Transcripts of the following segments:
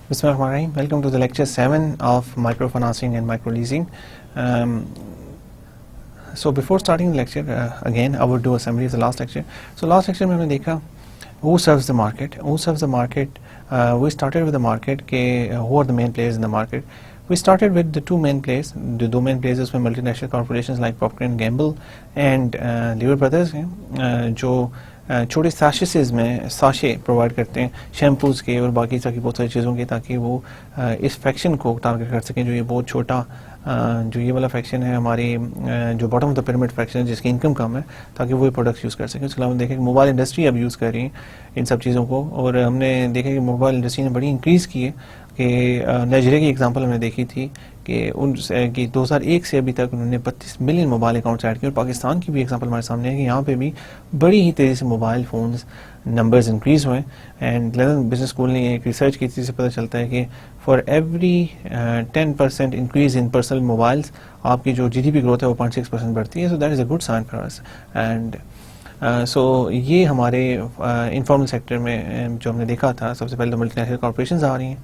Bismillahirrahmanirrahim. Welcome to the lecture 7 of microfinancing and microleasing. So before starting the lecture, again I would do a summary of the last lecture. So last lecture میں نے دیکھا who serves the market. Who serves the market? We started with the market کہ who are the main players in the market. We started with the two main players. The two main players میں multinational corporations like Procter & Gamble and Lever Brothers ہیں جو چھوٹے ساشیز میں sachet provide کرتے ہیں shampoos کے اور باقی بہت ساری چیزوں کے تاکہ وہ اس فیکشن کو ٹارگیٹ کر سکیں جو یہ بہت چھوٹا جو یہ والا فیکشن ہے ہماری جو bottom of the pyramid faction ہے جس کی انکم کم ہے تاکہ وہ پروڈکٹس یوز کر سکیں. اس کے علاوہ ہم دیکھیں کہ موبائل انڈسٹری اب یوز کر رہی ہیں ان سب چیزوں کو اور ہم نے دیکھا کہ موبائل انڈسٹری نے بڑی انکریز کی ہے کہ نائجیریا کی ایگزامپل ہم نے دیکھی تھی کہ ان کی 2001 سے ابھی تک انہوں نے 32 ملین موبائل اکاؤنٹس ایڈ کیے اور پاکستان کی بھی ایگزامپل ہمارے سامنے ہے کہ یہاں پہ بھی بڑی ہی تیزی سے موبائل فونز نمبرز انکریز ہوئے. اینڈ لندن بزنس اسکول نے ایک ریسرچ کی تھی جس سے پتہ چلتا ہے کہ for every 10% increase in personal mobiles آپ کی جو GDP گروتھ ہے وہ 0.6% بڑھتی ہے. So that is a good sign for us. And so یہ ہمارے انفارمل سیکٹر میں جو ہم نے دیکھا تھا سب سے پہلے تو ملٹی نیشنل کارپوریشنز آ رہی ہیں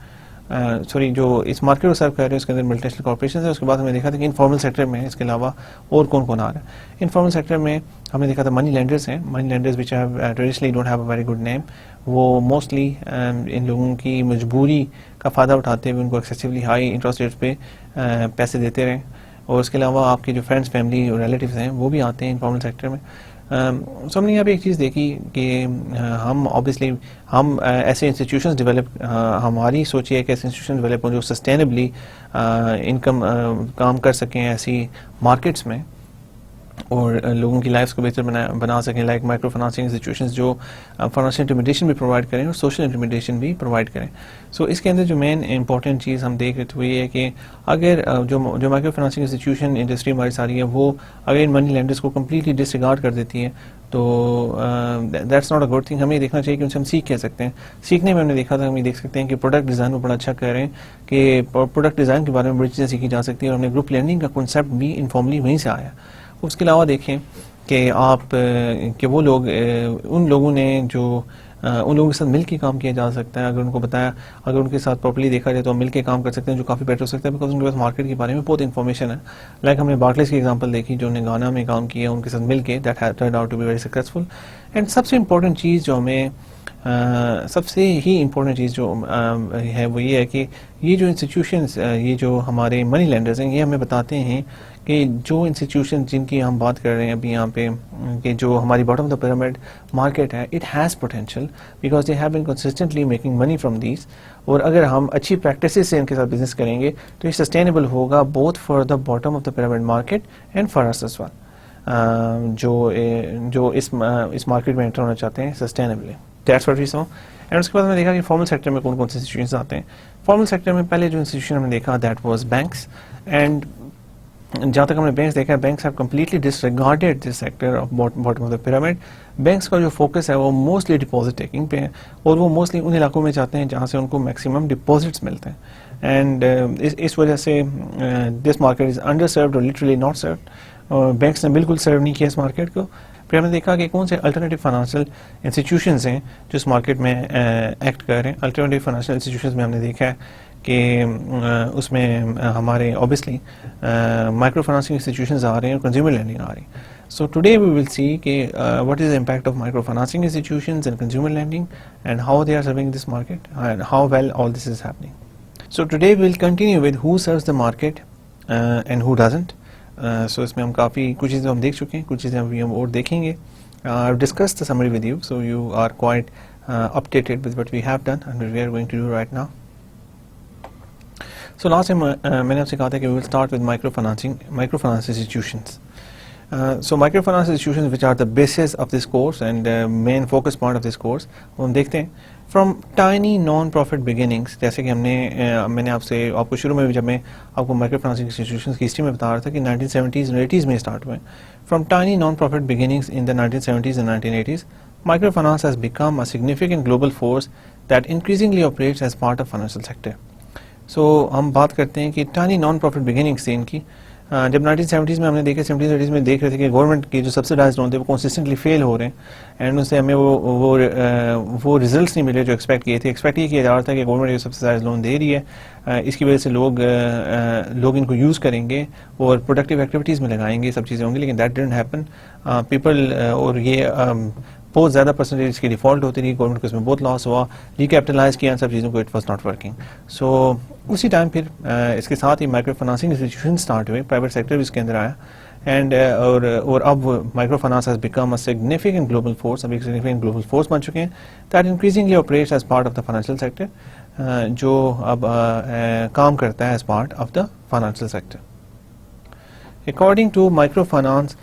سوری جو اس مارکیٹ کو سرو کر رہے ہیں اس کے اندر ملٹی نیشنل کارپوریشنز ہیں. اس کے بعد ہم نے دیکھا تھا کہ انفارمل سیکٹر میں اس کے علاوہ اور کون کون آ رہا ہے. انفارمل سیکٹر میں ہم نے دیکھا تھا منی لینڈرز ہیں. Money lenders which have traditionally don't have a very good name. وہ موسٹلی ان لوگوں کی مجبوری کا فائدہ اٹھاتے ہوئے ان کو ایکسیسولی ہائی انٹرسٹ ریٹس پہ پیسے دیتے رہیں. اور اس کے علاوہ آپ کے جو فرینڈس فیملی اور ریلیٹیوز ہیں وہ بھی آتے ہیں انفارمل سیکٹر میں. سو ہم نے یہاں پہ ایک چیز دیکھی کہ ہم آبویسلی ہم ایسے انسٹیٹیوشنز ڈیولپ ہماری سوچی ہے کہ ایسے انسٹیٹیوشن ڈیولپ ہوں جو سسٹینبلی انکم کام کر سکیں ایسی مارکیٹس میں اور لوگوں کی لائفس کو بہتر بنا سکیں لائک مائکرو فنانسنگ انسٹیٹیوشنز جو فائنانشیل انٹرمیڈیشن بھی پرووائڈ کریں اور سوشل انٹرمیڈیشن بھی پرووائڈ کریں. سو اس کے اندر جو مین امپورٹنٹ چیز ہم دیکھ رہے تھے وہ یہ ہے کہ اگر جو مائکرو فنانسنگ انسٹیٹیوشن انڈسٹری ہماری ساری ہے وہ اگر ان منی لینڈرز کو کمپلیٹلی ڈس ریگارڈ کر دیتی ہے تو that's not a good thing. ہمیں یہ دیکھنا چاہیے کہ ان سے ہم سیکھ کہہ سکتے ہیں. سیکھنے میں ہم نے دیکھا تھا ہم یہ دیکھ سکتے ہیں کہ پروڈکٹ ڈیزائن میں بڑا اچھا کر رہے ہیں کہ پروڈکٹ ڈیزائن کے بارے میں بڑی چیزیں سیکھی جا سکتی ہیں اور ہم نے گروپ لرننگ کا کنسیپٹ بھی انفارملی وہیں سے آیا. اس کے علاوہ دیکھیں کہ آپ کہ وہ لوگ ان لوگوں نے جو ان لوگوں کے ساتھ مل کے کام کیا جا سکتا ہے. اگر ان کو بتایا اگر ان کے ساتھ پراپرلی دیکھا جائے تو ہم مل کے کام کر سکتے ہیں جو کافی بیٹر ہو سکتا ہے بیکاز ان کے پاس مارکیٹ کے بارے میں بہت انفارمیشن ہے. لائک ہم نے بارکلیز کی ایگزامپل دیکھی جو انہوں نے گانا میں کام کیا ان کے ساتھ مل کے that has turned out to be very successful. And سب سے امپورٹنٹ چیز جو ہمیں سب سے ہی امپورٹنٹ چیز جو ہے وہ یہ ہے کہ یہ جو انسٹیٹیوشنز یہ جو ہمارے منی لینڈرز ہیں یہ ہمیں بتاتے ہیں کہ جو انسٹیٹیوشن جن کی ہم بات کر رہے ہیں ابھی یہاں پہ کہ جو ہماری bottom of the pyramid market ہے it has potential because they have been consistently making money from these. اور اگر ہم اچھی پریکٹسز سے ان کے ساتھ بزنس کریں گے تو یہ سسٹینیبل ہوگا both for the bottom of the pyramid market and for اس ایز ویل جو اس مارکیٹ میں انٹر ہونا چاہتے ہیں sustainably. That's what we saw. And اس کے بعد ہم نے دیکھا کہ فارمل سیکٹر میں کون کون سے انسٹیٹیوشنز آتے ہیں. فارمل سیکٹر میں پہلے جو انسٹیٹیوشن ہم نے دیکھا دیٹ واز بینکس. اینڈ جہاں تک ہم نے بینکس دیکھا banks have completely disregarded this sector of bottom of the pyramid. Banks کا جو فوکس ہے وہ موسٹلی ڈپازٹ ٹیکنگ پہ ہے اور وہ موسٹلی ان علاقوں میں جاتے ہیں جہاں سے ان کو میکسیمم ڈپازٹس ملتے ہیں. اینڈ اس وجہ سے دس مارکیٹ از انڈر سروڈ اور لٹرلی ناٹ سروڈ. بینکس نے بالکل سرو نہیں کیا اس مارکیٹ کو. پھر ہم نے دیکھا کہ کون سے الٹرنیٹیو فائنانشیل انسٹیٹیوشنز ہیں جو اس مارکیٹ میں ایکٹ کر رہے ہیں. الٹرنیٹیو فائنانشیل انسٹیٹیوشنز میں ہم نے دیکھا ہے کہ اس میں ہمارے اوبیسلی مائکرو فائنانسنگ انسٹیٹیوشنز آ رہے ہیں اور کنزیومر لینڈنگ آ رہی ہے. سو ٹوڈے وی ول سی کہ what is the impact of micro financing institutions and consumer lending and how they are serving this market and how well all this is happening. So today we will continue with who serves the market and who doesn't. So اس میں ہم کافی کچھ چیزیں ہم دیکھ چکے ہیں کچھ چیزیں ابھی ہم اور دیکھیں گے. I've discussed the summary with you, so you are quite updated with what we have done and what we are going to do right now. So last time میں نے آپ سے کہا تھا کہ we will start with microfinance institutions. So microfinance institutions which are the basis of this course and main focus point of this course. ہم دیکھتے ہیں from tiny non-profit beginnings جیسے کہ میں نے آپ کو شروع میں جب میں آپ کو مائکرو فائنانسنگ انسٹیٹیوشنز کی ہسٹری میں بتا رہا تھا کہ 1970s and 80s میں اسٹارٹ ہوئے. From tiny non-profit beginnings in the 1970s and 1980s, microfinance has become a significant global force that increasingly operates as part of financial sector. So ہم بات کرتے ہیں کہ tiny non-profit beginnings تھے ان کی جب 1970s میں ہم نے دیکھا 70s میں دیکھ رہے تھے کہ گورنمنٹ کے جو سبسڈائز لون تھے وہ کنسسٹنٹلی فیل ہو رہے ہیں اینڈ ان سے ہمیں وہ ریزلٹس نہیں ملے جو ایکسپیکٹ کیے تھے. ایکسپیکٹ یہ کیا جا رہا تھا کہ گورنمنٹ جو سبسڈائز لون دے رہی ہے اس کی وجہ سے لوگ ان کو یوز کریں گے اور پروڈکٹیو ایکٹیویٹیز میں لگائیں گے, سب چیزیں ہوں گی, لیکن دیٹ ڈنٹ ہیپن. پیپل اور یہ بہت زیادہ پرسنٹیج اس کی ڈیفالٹ ہوتی رہی, گورنمنٹ کو اس میں بہت لاس ہوا, ریکیپٹلائز کیا ان سب چیزوں کو, اٹ واز ناٹ ورکنگ. سو اسی ٹائم پھر اس کے ساتھ ہی مائکرو فنانسنگ انسٹیٹیوشن اسٹارٹ ہوئے, پرائیویٹ سیکٹر بھی اس کے اندر آیا اینڈ اور اب micro finance has become a significant global force, اب ایک سگنیفیکنٹ گلوبل فورس بن چکے ہیں that increasingly operates as part of the financial sector, جو اب کام کرتا ہے as part of the financial sector. According to microfinance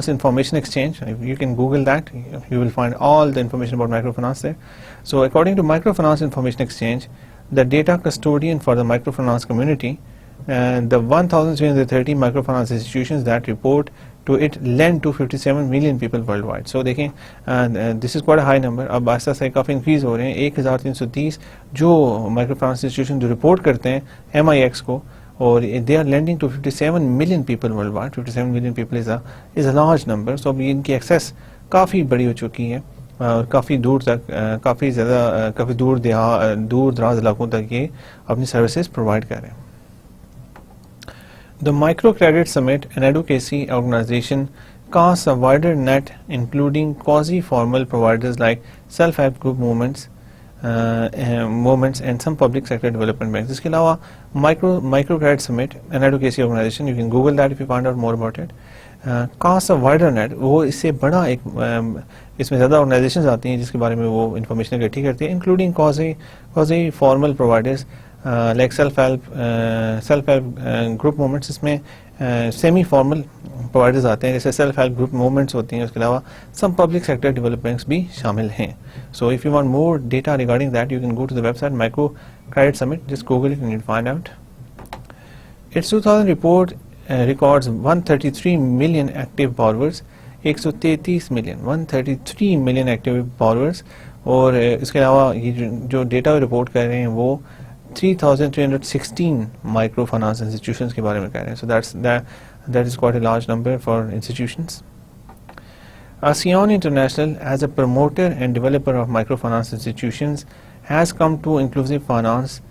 information exchange, you can Google that, you will find all the information about microfinance there. So according to microfinance information exchange, the data custodian for the microfinance community, the 1330 microfinance institutions that report to it lend to 57 million people worldwide. So دیکھیں this is quite a high number. اب آہستہ سے کافی increase ہو رہے ہیں. 1330 جو micro finance institution جو report کرتے ہیں MIX کو, اور they are lending to 57 million people worldwide. 57 million people is a large number. So اب ان کی ایکسیس کافی بڑی ہو چکی ہے اور کافی دور تک, کافی دور دراز علاقوں تک یہ اپنی سروسز پرووائڈ کر رہے ہیں. The Micro Credit Summit, an advocacy organization, casts a wider net including quasi-formal providers like self-help group movements and some public sector development banks. اس کے علاوہ Micro Credit Summit, an advocacy organization, you can Google that if you find out more about it, casts a wider net. وہ اس سے بڑا ایک اس میں زیادہ organisations آتی ہیں جس کے بارے میں وہ انفارمیشن اکٹھی کرتی ہیں, including quasi-formal providers like self-help group movements. اس میں سیمی فارمل پرووائڈرز آتے ہیں جیسے سیلف ہیلپ گروپ موومنٹس ہوتی ہیں, اس کے علاوہ سم پبلک سیکٹر ڈیولپمنٹس بھی شامل ہیں. So if you want more data regarding that, you can go to the website Microcredit Summit, just Google it and you will find out. It's 2000 report records 133 million active borrowers, 133 million active borrowers, اور اس کے علاوہ یہ جو data report کر رہے ہیں وہ 3316 مائکرو فنانس انسٹیٹیوشنز کے بارے میں کہہ رہے ہیں. سو that is quite a large number for institutions. ASEAN International, as a promoter and developer of microfinance institutions, has come to inclusive finance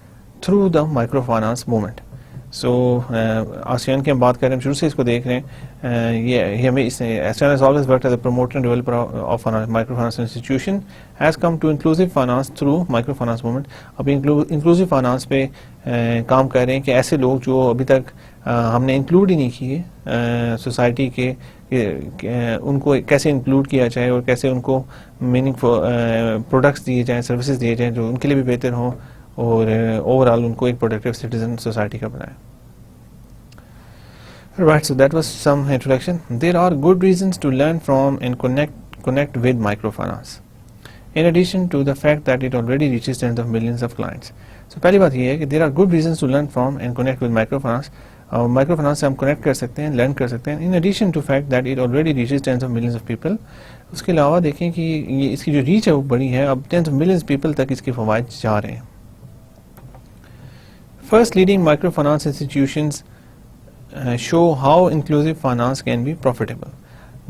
through the microfinance movement. So ASEAN کی ہم بات کر رہے ہیں, ہم شروع سے اس کو دیکھ رہے ہیں, یہ ہمیں اس نے ASEAN has always worked as a promoter and developer of microfinance institution, has come to inclusive finance through microfinance movement. ابھی inclusive finance پہ کام کر رہے ہیں کہ ایسے لوگ جو ابھی تک ہم نے انکلوڈ ہی نہیں کیے سوسائٹی کے, ان کو کیسے انکلوڈ کیا جائے اور کیسے ان کو میننگ پروڈکٹس دیے جائیں, سروسز دیے جائیں جو ان کے لیے بھی بہتر ہوں اور اوور آل ان کو ایک پروڈکٹیو سٹیزن سوسائٹی کا بنائے. Right, so that was some introduction. There are good reasons to learn from and connect with microfinance, in addition to the fact that it already reaches tens of millions of clients. So پہلی بات یہ ہے کہ there are good reasons to learn from and connect with microfinance. Microfinance سے ہم connect کر سکتے ہیں, لرن کر سکتے ہیں, in addition to fact that it already reaches tens of millions of people. اس کے علاوہ دیکھیں کہ یہ اس کی جو ریچ ہے وہ بڑی ہے, اب tens of millions people تک اس کے فوائد جا رہے ہیں. First, leading microfinance institutions show how inclusive finance can be profitable.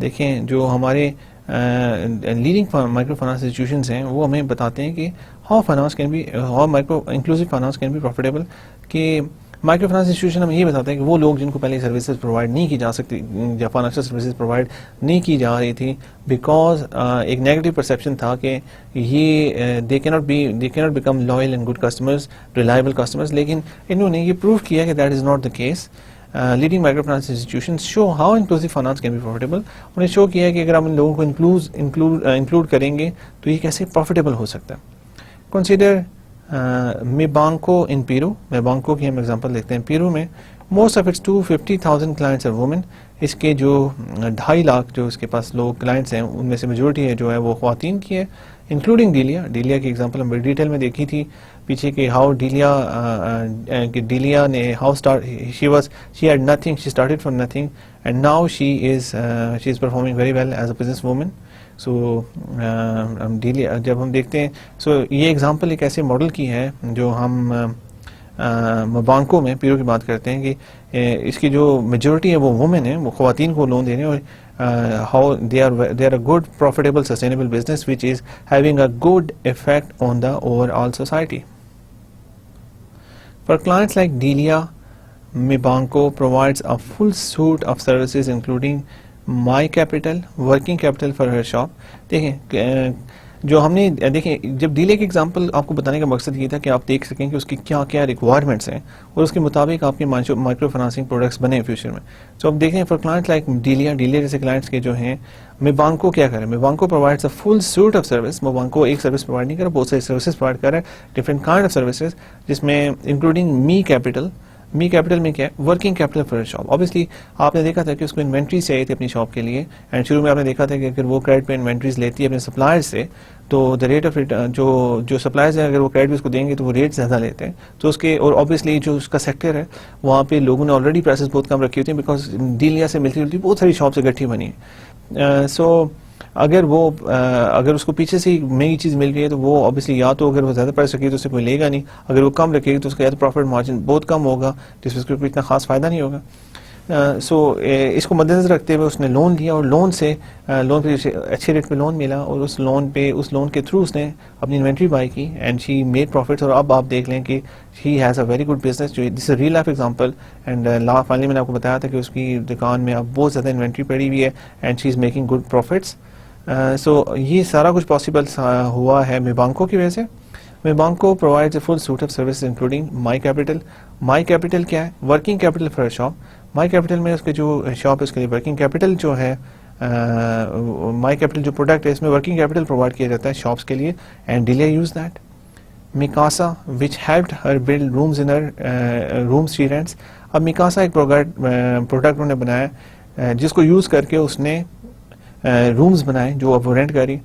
دیکھیں جو ہمارے لیڈنگ مائکرو فائنانس انسٹیٹیوشنز ہیں وہ ہمیں بتاتے ہیں کہ how micro inclusive finance can be profitable. کہ مائکرو فائنانس انسٹیٹیوشن ہمیں یہ بتاتے ہیں کہ وہ لوگ جن کو پہلے سروسز پرووائڈ نہیں کی جا سکتی یا فائنینشیل سروسز پرووائڈ نہیں کی جا رہی تھی بیکاز ایک نیگیٹو پرسیپشن تھا کہ یہ they can't become loyal and good customers, reliable customers, لیکن انہوں نے یہ پروو کیا کہ that is not the case. Leading micro finance institutions show how inclusive finance can be profitable. انہوں نے شو کیا ہے کہ اگر ہم ان لوگوں کو انکلوڈ کریں گے تو یہ کیسے پروفیٹیبل ہو سکتا ہے. کنسیڈر میبانکو ان پیرو. میبانکو کی ہم ایگزامپل دیکھتے ہیں. پیرو میں most of its 250,000 clients are women. اس کے جو 2.5 لاکھ جو اس کے پاس لوگ کلائنٹس ہیں ان میں سے میجورٹی ہے جو ہے وہ خواتین کی ہے, انکلوڈنگ ڈیلیا. ڈیلیا کی ایگزامپل ہم بڑی ڈیٹیل میں دیکھی تھی پیچھے کہ ہاؤ ڈیلیا نے she had nothing, she started from nothing and now she is performing very well as a business woman. So Delia جب ہم دیکھتے ہیں, سو یہ ایگزامپل ایک ایسے ماڈل کی ہے جو ہم بینکوں میں پیرو کی بات کرتے ہیں کہ اس کی جو میجورٹی ہے وہ وومن ہے, وہ خواتین کو لون دے رہے ہیں, اور how they are a good profitable sustainable business which is having a good effect on the overall society. For clients like Delia, Mibanco provides a full suite of services including My Capital, working capital for her shop. دیکھیں جو ہم نے دیکھیں جب delay کی example آپ کو بتانے کا مقصد یہ تھا کہ آپ دیکھ سکیں کہ اس کی کیا کیا ریکوائرمنٹس ہیں اور اس کے مطابق آپ کے مائکرو فنانسنگ پروڈکٹس بنے فیوچر میں. تو اب دیکھیں فار کلائنٹس لائک ڈیلیا جیسے کلائنٹس کے جو ہیں, میبانکو کیا کرے, Mibanco provides a full suite of service. Mibanco ایک سروس پرووائڈ نہیں کر رہا, بہت ساری سروسز پرووائڈ کر رہا ہے, ڈفرنٹ کائنڈ آف سروسز, جس میں انکلوڈنگ می کیپٹل. می کیپٹل میں کیا ہے, working capital for shop. Obviously آپ نے دیکھا تھا کہ اس کو انوینٹری چاہیے تھی اپنی شاپ کے لیے, اینڈ شروع میں آپ نے دیکھا تھا کہ اگر وہ کریڈٹ پہ انوینٹریز لیتی ہے اپنے سپلائر سے, تو دا ریٹ آف جو سپلائرز ہیں اگر وہ کریڈٹ اس کو دیں گے تو وہ ریٹ زیادہ لیتے ہیں. تو اس کے اور اوبیسلی جو اس کا سیکٹر ہے وہاں پہ لوگوں نے آلریڈی پرائسز بہت کم رکھی ہوتی ہیں, بیکاز ڈیلیا سے ملتی جلتی بہت ساری شاپس اکٹھی بنی ہیں. سو اگر اس کو پیچھے سے مہنگی چیز مل رہی ہے تو وہ اوبیسلی یا تو اگر وہ زیادہ پرائس رکھے گی تو اسے کوئی لے گا نہیں, اگر وہ کم رکھے گی تو اس کا یا تو پروفٹ مارجن بہت کم ہوگا جس میں اس کو اتنا خاص فائدہ نہیں ہوگا. سو اس کو مد نظر رکھتے ہوئے اس نے لون لیا, اور لون پہ اچھے ریٹ پہ لون ملا, اور اس لون کے تھرو اس نے اپنی انوینٹری بائی کی اینڈ شی میڈ پروفٹس. اور اب آپ دیکھ لیں کہ she has a very good business, جو this real life example. And finally میں نے آپ کو بتایا تھا کہ اس کی دکان میں اب بہت زیادہ انوینٹری پڑی ہوئی ہے and she is making good profits. So یہ سارا کچھ پاسبل ہوا ہے میبانکو کی وجہ سے. Mibanco provides a full suite of services including Mi Capital. Mi Capital کیا ہے, working capital for shop. Mi Capital میں اس کے جو شاپ ہے اس کے لیے ورکنگ کیپٹل جو ہے, مائی کیپٹل جو پروڈکٹ ہے اس میں ورکنگ کیپٹل پرووائڈ کیا جاتا ہے شاپس کے لیے, and daily use that. Mi Casa which helped her build rooms in her rooms she rents. اب میکاسا ایک پروڈکٹ انہوں نے بنایا جس کو یوز کر کے اس نے رومز بنائے جو اب وہ رینٹ کری.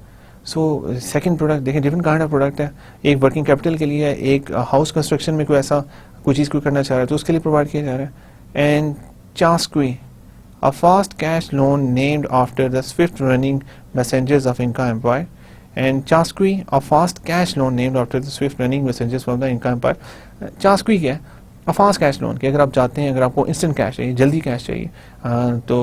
سو سیکنڈ پروڈکٹ دیکھیں ڈفرنٹ کائنڈ آف پروڈکٹ ہے, ایک ورکنگ کیپٹل کے لیے, ایک ہاؤس کنسٹرکشن میں کوئی چیز کرنا چاہ رہا ہے تو اس کے لیے پرووائڈ کیا جا رہا ہے. And Chasqui, a fast cash loan named after the swift running messengers of Inca Empire. And Chasqui, a fast cash loan named after the swift running messengers from the Inca Empire. Chasqui کیا ہے, fast cash loan, کہ اگر آپ چاہتے ہیں, اگر آپ کو انسٹنٹ کیش چاہیے, جلدی کیش چاہیے, تو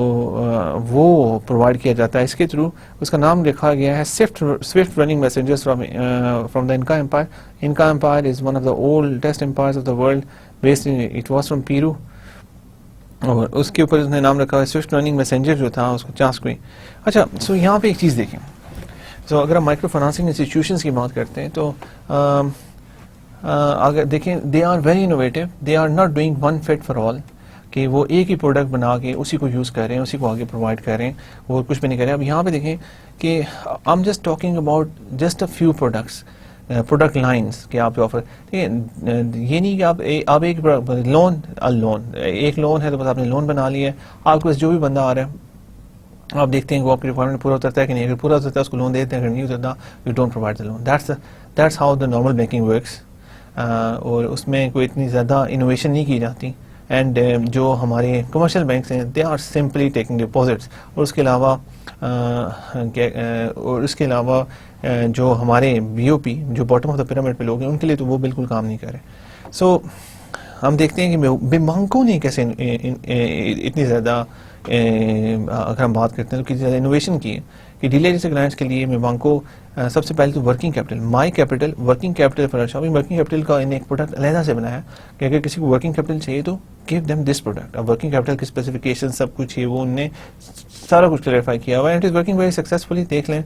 وہ پرووائڈ کیا جاتا ہے اس کے تھرو. اس کا نام لکھا گیا ہے swift running messengers from the Inca empire. Inca empire is one of the oldest empires of the world, based it was from Peru, اور اس کے اوپر اس نے نام رکھا ہے سوئفٹ رننگ میسنجر جو تھا اس کو چاسکوئی. اچھا, سو یہاں پہ ایک چیز دیکھیں. سو اگر ہم مائکرو فنانسنگ انسٹیٹیوشنس کی بات کرتے ہیں تو اگر دیکھیں they are very innovative, they are not doing one fit for all, کہ وہ ایک ہی پروڈکٹ بنا کے اسی کو یوز کریں, اسی کو آگے پرووائڈ کریں, وہ کچھ بھی نہیں کریں. اب یہاں پہ دیکھیں کہ I am just talking about just a few products, product lines کہ آپ آفر. ٹھیک ہے, یہ نہیں کہ آپ ایک ایک لون ہے تو بس آپ نے لون بنا لیا ہے, آپ کے پاس جو بھی بندہ آ رہا ہے آپ دیکھتے ہیں کہ وہ آپ کی ریکوائرمنٹ پورا اترتا ہے کہ نہیں, اگر پورا اترتا ہے اس کو لون دیتے ہیں, اگر نہیں اترتا you don't provide the loan. That's how the normal banking works. اور اس میں کوئی اتنی زیادہ انوویشن نہیں کی جاتی. اینڈ جو ہمارے کمرشل بینکس ہیں they are simply taking deposits, اور اس کے علاوہ جو ہمارے بی او پی جو باٹم آف دا پیرامڈ پہ لوگ ہیں ان کے لیے تو وہ بالکل کام نہیں کر رہے. سو ہم دیکھتے ہیں کہ بینکوں نے کیسے اتنی زیادہ, اگر ہم بات کرتے ہیں تو کتنی زیادہ انوویشن کی ہے کہ ڈیلے جیسے کلائنٹس کے لیے بینکوں سب سے پہلے تو working capital, Mi capital, working capital for shopping. Working capital کا انہیں ایک پروڈکٹ علیحدہ سے بنایا کہ اگر کسی کو ورکنگ کیپٹل چاہیے تو گیو دیم دس پروڈکٹ. اب ورکنگ کیپٹل کی اسپیسیفکیشن سب کچھ ہے وہ انہوں نے سارا کچھ کلیئرفائی کیا ہوا ہے, it is working very successfully. دیکھ لیں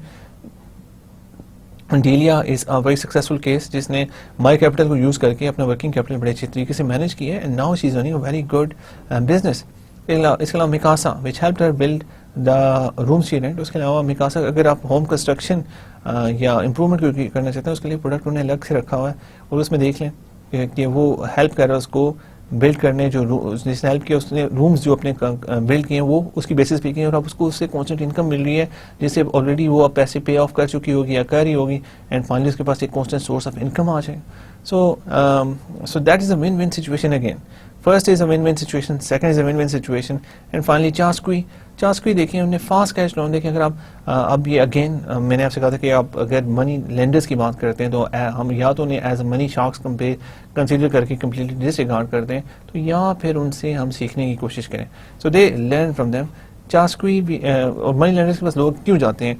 ڈیلیا از اے ویری سکسیزفل کیس جس نے مائی کیپٹل کو یوز کر کے اپنا ورکنگ کیپٹل بڑے اچھے طریقے سے مینیج کیا ہے, and now she is running a very good business. اس کے علاوہ Mi Casa which helped her build the room she rent. اس کے علاوہ میکاسا اگر آپ ہوم کنسٹرکشن یا امپرومنٹ کرنا چاہتے ہیں اس کے لیے پروڈکٹ انہیں الگ سے رکھا ہوا ہے, اور اس میں دیکھ لیں کہ وہ ہیلپ کر رہا ہے اس کو بلڈ کرنے, جو جس نے ہیلپ کیا اس نے رومز جو اپنے بلڈ کیے ہیں وہ اس کی بیسس پہ کیے ہیں, اور اب اس کو اس سے کانسٹنٹ انکم مل رہی ہے جس سے آلریڈی وہ اب پیسے پے آف کر چکی ہوگی یا کر رہی ہوگی, اینڈ فائنلی اس کے پاس ایک کانسٹنٹ سورس آف انکم آ جائے. So that is a win win situation again first is a win win situation, second is a win win situation, and finally Chasqui دیکھیں انہوں نے فاسٹ کیش لون دیکھیں. اگر آپ اب یہ اگین میں نے آپ سے کہا تھا کہ آپ اگر منی لینڈرز کی بات کرتے ہیں تو ہم یا تو انہیں as a money sharks consider کر کے کمپلیٹلی ڈس ریگارڈ کرتے ہیں, تو یا پھر ان سے ہم سیکھنے کی کوشش کریں. سو دے لرن فرام دیم. چاسکوئی بھی اور منی لینڈرز کے پاس لوگ کیوں جاتے ہیں؟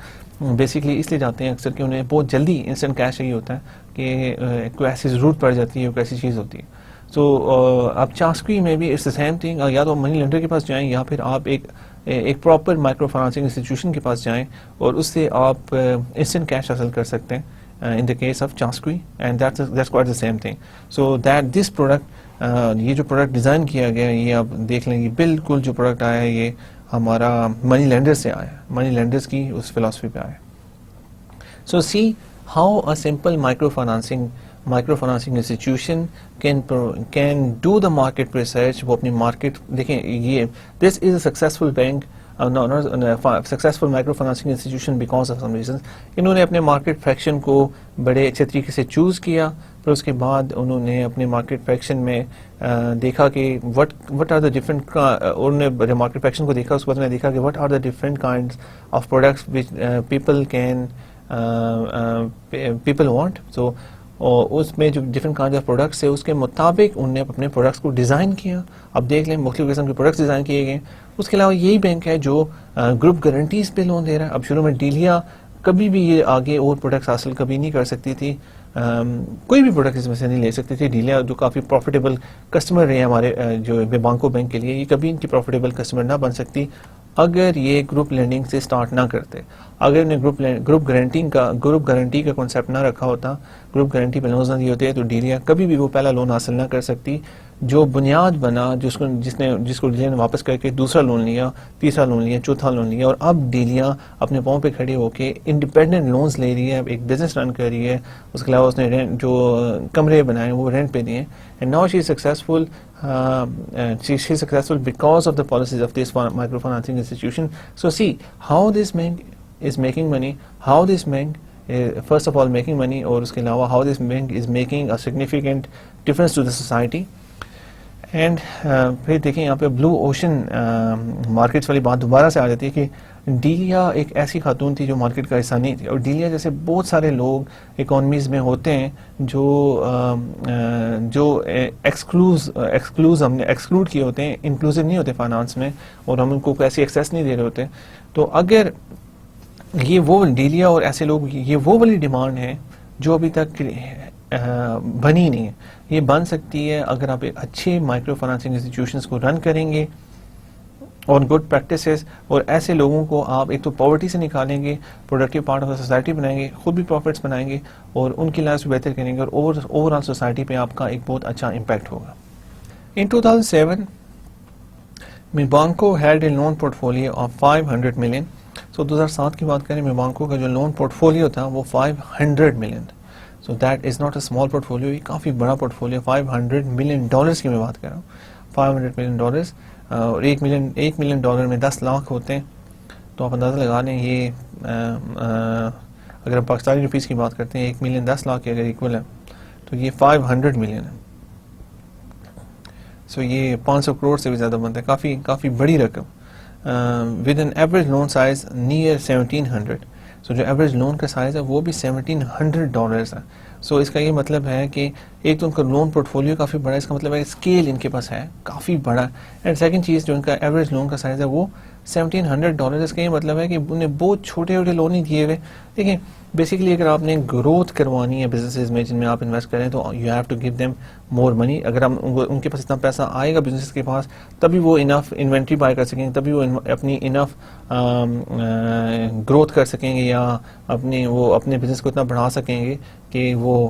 بیسکلی اس لیے جاتے ہیں اکثر کہ انہیں بہت جلدی انسٹنٹ کیش چاہیے ہوتا ہے, کہ کوئی ایسی ضرورت پڑ جاتی ہے, کوئی ایسی چیز ہوتی ہے. سو اب چاسکوئی میں بھی اٹس دا سیم تھنگ, یا تو منی لینڈر کے پاس جائیں یا پھر آپ ایک پراپر مائکرو فائنانسنگ انسٹیٹیوشن کے پاس جائیں اور اس سے آپ انسٹنٹ کیش حاصل کر سکتے ہیں in the case of Chasqui, and that's quite the same thing. So that this product, یہ جو پروڈکٹ ڈیزائن کیا گیا ہے یہ آپ دیکھ لیں, یہ بالکل جو پروڈکٹ آیا ہے یہ ہمارا منی لینڈر سے آیا, منی لینڈرز کی اس فلاسفی پہ آیا. So see how a simple micro financing institution can do the market research. وہ اپنی مارکیٹ دیکھیں, یہ this is a successful bank, successful micro financing institution because of some reasons. انہوں نے اپنے مارکیٹ فریکشن کو بڑے اچھے طریقے سے چوز کیا, پھر اس کے بعد انہوں نے اپنے مارکیٹ فریکشن میں دیکھا کہ وٹ آر دا ڈفرنٹ, انہوں نے مارکیٹ فریکشن کو دیکھا, اس کے بعد میں دیکھا کہ what are the different kinds of products which people want. So اس میں جو ڈفرنٹ کائنڈ آف پروڈکٹس ہے اس کے مطابق انہوں نے اپنے پروڈکٹس کو ڈیزائن کیا. اب دیکھ لیں مختلف قسم کے پروڈکٹس ڈیزائن کیے گئے. اس کے علاوہ یہی بینک ہے جو گروپ گارنٹیز پہ لون دے رہا ہے. اب شروع میں ڈیلیا کبھی بھی یہ آگے اور پروڈکٹس حاصل کبھی نہیں کر سکتی تھی, کوئی بھی پروڈکٹ اس میں سے نہیں لے سکتی تھی. ڈیلیا جو کافی پروفیٹیبل کسٹمر رہے ہمارے جو بانکو بینک کے لیے, یہ کبھی ان کی پروفیٹیبل کسٹمر نہ بن سکتی اگر یہ گروپ لینڈنگ سے سٹارٹ نہ کرتے. اگر انہیں گروپ گارنٹی کا کنسیپٹ نہ رکھا ہوتا, گروپ گارنٹی پہ لونز نہ دیے ہوتے, تو ڈیلیا کبھی بھی وہ پہلا لون حاصل نہ کر سکتی جو بنیاد بنا, جس کو ڈیلیا نے واپس کر کے دوسرا لون لیا, تیسرا لون لیا, چوتھا لون لیا, اور اب ڈیلیا اپنے پاؤں پہ کھڑے ہو کے انڈیپینڈنٹ لونز لے رہی ہے, ایک بزنس رن کر رہی ہے. اس کے علاوہ اس نے جو کمرے بنائے وہ رینٹ پہ دیے, and now she is successful. She is successful because of the policies of this microfinancing institution. So see how this bank is making money, how this bank first of all making money, اور اس کے علاوہ how this bank is making a significant difference to the society. And پھر دیکھیں یہاں پہ blue ocean markets والی بات دوبارہ سے آ جاتی ہے کہ ڈیلیا ایک ایسی خاتون تھی جو مارکیٹ کا حصہ نہیں تھی, اور ڈیلیا جیسے بہت سارے لوگ اکانومیز میں ہوتے ہیں جو ہم نے ایکسکلوڈ کیے ہوتے ہیں, انکلوسیو نہیں ہوتے فائنانس میں, اور ہم ان کو ایسی ایکسیس نہیں دے رہے ہوتے. تو اگر یہ وہ ڈیلیا اور ایسے لوگ, یہ وہ والی ڈیمانڈ ہے جو ابھی تک بنی نہیں ہے. یہ بن سکتی ہے اگر آپ ایک اچھے مائکرو فائنانسنگ انسٹیٹیوشنس کو رن کریں گے اور گڈ پریکٹسز, اور ایسے لوگوں کو آپ ایک تو پاورٹی سے نکالیں گے, productive part of the society بنائیں گے, خود بھی پروفٹس بنائیں گے, اور ان کی لائف بہتر کریں گے, اور اوور آل سوسائٹی پہ آپ کا ایک بہت اچھا امپیکٹ ہوگا. In 2007 Mibanco had a loan portfolio of 500 million. So 2007 کی بات کریں, میبانکو کا جو لون پورٹفولیو تھا وہ 500 million. So that is not a small portfolio, یہ کافی بڑا پورٹفولیو. $500 ملین کی میں بات کر رہا ہوں, $500 ملین, اور $1 ملین میں 10 لاکھ ہوتے ہیں. تو آپ اندازہ لگا لیں, یہ اگر ہم پاکستانی روپیز کی بات کرتے ہیں, 1 ملین 10 لاکھ کے اگر ایکول ہے تو یہ 500 ملین ہے. سو یہ 500 کروڑ سے بھی زیادہ بنتا ہے, کافی بڑی رقم. With an average loan size near 1700. سو جو ایوریج لون کا سائز ہے وہ بھی $1700 ہے. سو اس کا یہ مطلب ہے کہ ایک تو ان کا لون پورٹفولیو کافی بڑا ہے, اس کا مطلب ہے اسکیل ان کے پاس ہے کافی بڑا. اینڈ سیکنڈ چیز, جو ان کا ایوریج لون کا سائز ہے وہ $1700. اس کا یہ مطلب ہے کہ انہیں بہت چھوٹے لون نہیں دیے ہوئے. دیکھیں بیسیکلی اگر آپ نے گروتھ کروانی ہے بزنسز میں جن میں آپ انویسٹ کریں تو you have to give them more money. اگر ہم ان کے پاس اتنا پیسہ آئے گا بزنس کے پاس, تبھی وہ انف انوینٹری بائی کر سکیں گے, تبھی وہ اپنی انف گروتھ کر سکیں گے, یا اپنے بزنس کو اتنا بڑھا سکیں گے کہ وہ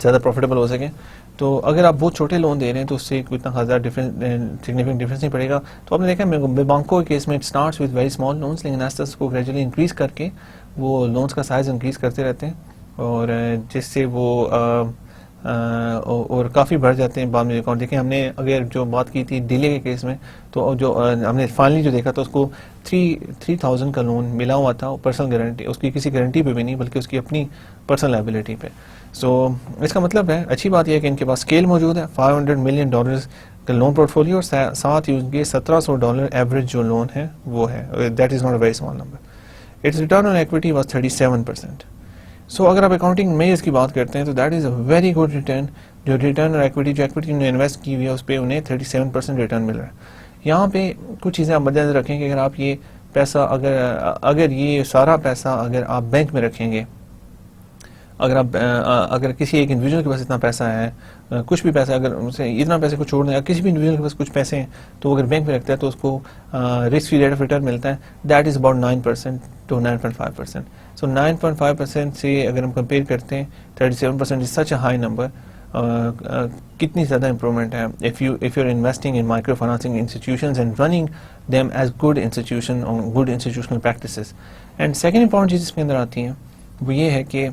زیادہ پروفیٹیبل ہو سکیں. تو اگر آپ بہت چھوٹے لون دے رہے ہیں تو اس سے کوئی اتنا خاصا سگنیفیکنٹ ڈفرینس نہیں پڑے گا. تو آپ نے دیکھا بینکوں کے کیس میں it starts with very small loans, لیکن ایسا اس کو گریجولی انکریز کر کے وہ لونس کا سائز انکریز کرتے رہتے ہیں, اور جس سے وہ اور کافی بڑھ جاتے ہیں بعد میں. اکاؤنٹ دیکھیں, ہم نے اگر جو بات کی تھی ڈیلے کے کیس میں, تو جو ہم نے فائنلی جو دیکھا تھا اس کو 3000 کا لون ملا ہوا تھا, پرسنل گارنٹی, اس کی کسی گارنٹی پہ بھی نہیں بلکہ اس کی اپنی پرسنل لائبلٹی پہ. سو اس کا مطلب ہے, اچھی بات یہ ہے کہ ان کے پاس اسکیل موجود ہے. $500 ملین لون پورٹفولیو اور ساتھ ہی ان کے $1700 ایوریج جو لون ہے وہ ہے. That is not a very small number. Its return on equity was 37%. So اگر آپ اکاؤنٹنگ میں اس کی بات کرتے ہیں تو that is a very good return. جو ریٹرن اور ایکویٹی جو ایکویٹی نے انویسٹ کی ہوئی ہے اس پہ انہیں 37% ریٹرن مل رہا ہے. یہاں پہ کچھ چیزیں آپ مد نظر رکھیں کہ اگر آپ یہ پیسہ اگر یہ سارا پیسہ اگر آپ بینک میں رکھیں گے, اگر کسی ایک انڈیویجول کے پاس اتنا پیسہ ہے, کچھ بھی پیسہ اگر اسے اتنا پیسے کو چھوڑ دیں, کسی بھی انڈیویجول کے پاس کچھ پیسے ہیں تو وہ اگر بینک میں رکھتا ہے تو اس کو risk free rate of return ملتا ہے. That is about 9% to 9.5%. سو 9.5% سے اگر ہم کمپیئر کرتے ہیں 37% از سچ اے ہائی نمبر. کتنی زیادہ امپرومنٹ ہے if you're investing in micro financing institutions and running them as good institution or good institutional practices. And second important چیز اس کے اندر آتی ہیں وہ یہ ہے کہ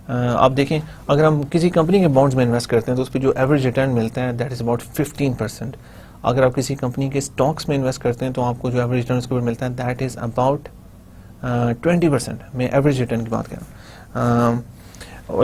آپ دیکھیں اگر ہم کسی کمپنی کے بانڈز میں انویسٹ کرتے ہیں تو اس پہ جو ایوریج ریٹرن ملتا ہے دیٹ از اباؤٹ 15%. اگر آپ کسی کمپنی کے اسٹاکس میں انویسٹ کرتے ہیں تو آپ کو جو ایوریج ریٹرن اس کے اوپر ملتا ہے دیٹ از اباؤٹ 20%. میں ایوریج ریٹرن کی بات کر رہا ہوں.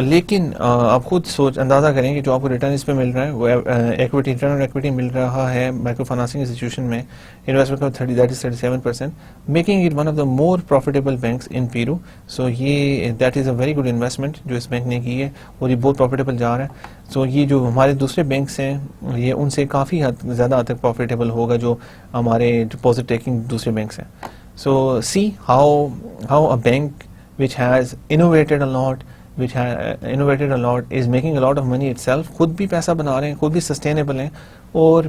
لیکن آپ خود اندازہ کریں کہ جو آپ کو ریٹرن اس پہ مل رہا ہے وہ ایکویٹی ریٹرن اور ایکویٹی مل رہا ہے مائکرو فائنانسنگ انسٹیٹیوشن میں انویسٹمنٹ کا that is 37%, making it one of the more profitable banks in Peru. So یہ that is a very good investment جو اس بینک نے کی ہے اور یہ بہت پروفیٹیبل جا رہا ہے. سو یہ جو ہمارے دوسرے بینکس ہیں یہ ان سے کافی زیادہ حد تک پروفیٹیبل ہوگا جو ہمارے ڈپازٹ ٹیکنگ دوسرے بینکس ہیں. So see how a bank which has innovated a lot is making a lot of money itself, خود بھی پیسہ بنا رہے ہیں, خود بھی سسٹینیبل ہیں اور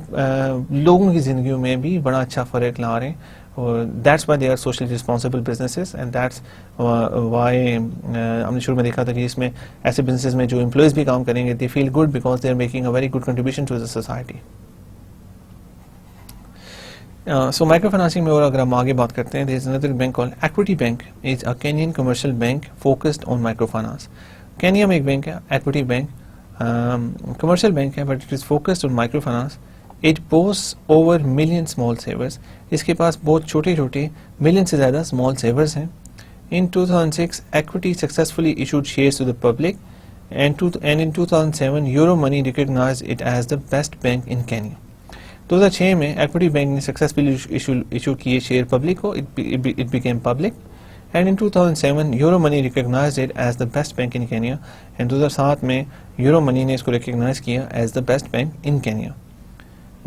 لوگوں کی زندگیوں میں بھی بڑا اچھا فرق لا رہے ہیں. اور that's why they are socially responsible businesses and that's why ہم نے شروع میں دیکھا تھا کہ اس میں ایسے بزنسز میں جو امپلائیز بھی کام کریں گے they feel good because they are making a very good contribution to the society. So micro financing میں اور اگر ہم آگے بات کرتے ہیں there is another bank called Equity Bank. It's a Kenyan commercial bank focused on microfinance. Kenya میں ایک بینک ہے ایکوٹی بینک, کمرشل بینک ہے but it is focused on micro finance. It boasts over million small savers. اس کے پاس بہت چھوٹے چھوٹے ملین سے زیادہ اسمال سیورز ہیں. In 2006 Equity successfully issued shares to the public and in 2007 Euromoney recognized it as the best bank in Kenya. 2006 میں ایکوٹی بینک نے سکسیسفلی ایشو کیے شیئر پبلک کو, it became public and in 2007 Euromoney recognized it as the best bank in Kenya and 2007 میں Euromoney نے اس کو recognise کیا as the best bank in Kenya.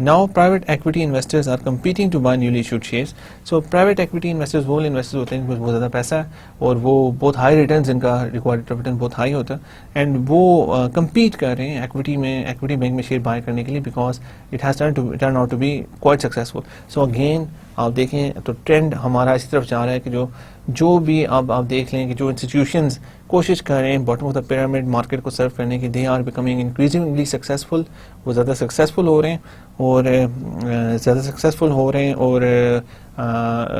Now private equity investors are competing to buy newly issued shares. So private equity investors وہ investors ہوتے ہیں جن کے بہت زیادہ پیسہ ہے اور وہ بہت ہائی ریٹرنز, ان کا ریکوائرڈ ریٹرن بہت ہائی ہوتا ہے اینڈ وہ کمپیٹ کر رہے ہیں ایکویٹی بینک میں شیئر بائی کرنے کے لیے because it has turn out to be quite successful. So again آپ دیکھیں تو ٹرینڈ ہمارا اسی طرف جا رہا ہے کہ جو بھی آپ دیکھ لیں کہ جو انسٹیٹیوشنز کوشش کر رہے ہیں bottom of the pyramid market کو سرو کرنے کی, they are becoming increasingly successful. وہ زیادہ سکسیزفل ہو رہے ہیں اور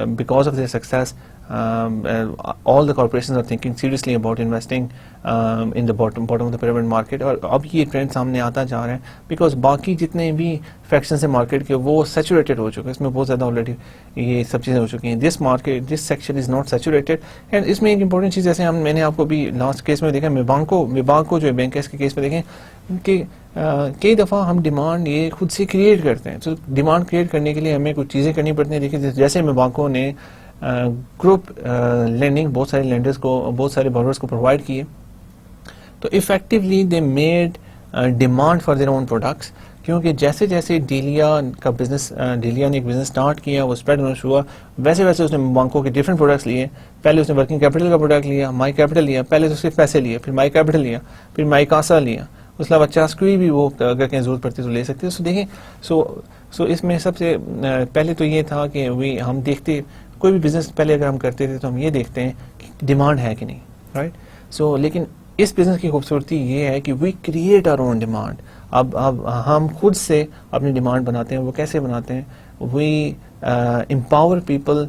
because of their success all the corporations are thinking seriously about investing in the bottom of the pyramid market. اور اب یہ ٹرینڈ سامنے آتا جا رہا ہے بیکاز باقی جتنے بھی فیکشنز ہیں مارکیٹ کے وہ سیچوریٹڈ ہو چکے ہیں, اس میں بہت زیادہ آلریڈی یہ سب چیزیں ہو چکی ہیں. This section is not saturated and اس میں ایک امپورٹنٹ چیز جیسے میں نے آپ کو بھی لاسٹ کیس میں دیکھا میبانکو جو بینک ہے اس کے کیس میں دیکھیں کہ کئی دفعہ ہم ڈیمانڈ یہ خود سے کریٹ کرتے ہیں. تو ڈیمانڈ کریٹ کرنے کے لیے ہمیں کچھ چیزیں کرنی پڑتی ہیں. دیکھیں جیسے میبانکو نے گروپ لینڈنگ بہت سارے لینڈرز کو بہت سارے بورورز کو پرووائڈ کیے تو effectively they made demand for their own products. کیونکہ جیسے جیسے ڈیلیا نے ایک بزنس اسٹارٹ کیا, وہ اسپریڈ ہونا شروع ہوا, ویسے ویسے اس نے بینکوں کے ڈفرنٹ پروڈکٹس لیے. پہلے اس نے ورکنگ کیپٹل کا پروڈکٹ لیا, مائی کیپٹل لیا, پہلے تو صرف پیسے لیے, پھر مائی کیپٹل لیا, پھر مائی کاسا لیا, اس کے علاوہ 50 کوئی بھی وہ اگر کہیں ضرورت پڑتی تو لے سکتے ہیں. سو دیکھیں سو اس میں سب سے پہلے تو یہ تھا کہ ہم دیکھتے کوئی بھی بزنس پہلے اگر ہم کرتے تھے تو ہم یہ دیکھتے ہیں کہ ڈیمانڈ ہے کہ نہیں, رائٹ. سو لیکن اس بزنس کی خوبصورتی یہ ہے کہ we credit hour own demand. اب ہم خود سے اپنی ڈیمانڈ بناتے ہیں. وہ کیسے بناتے ہیں؟ We empower people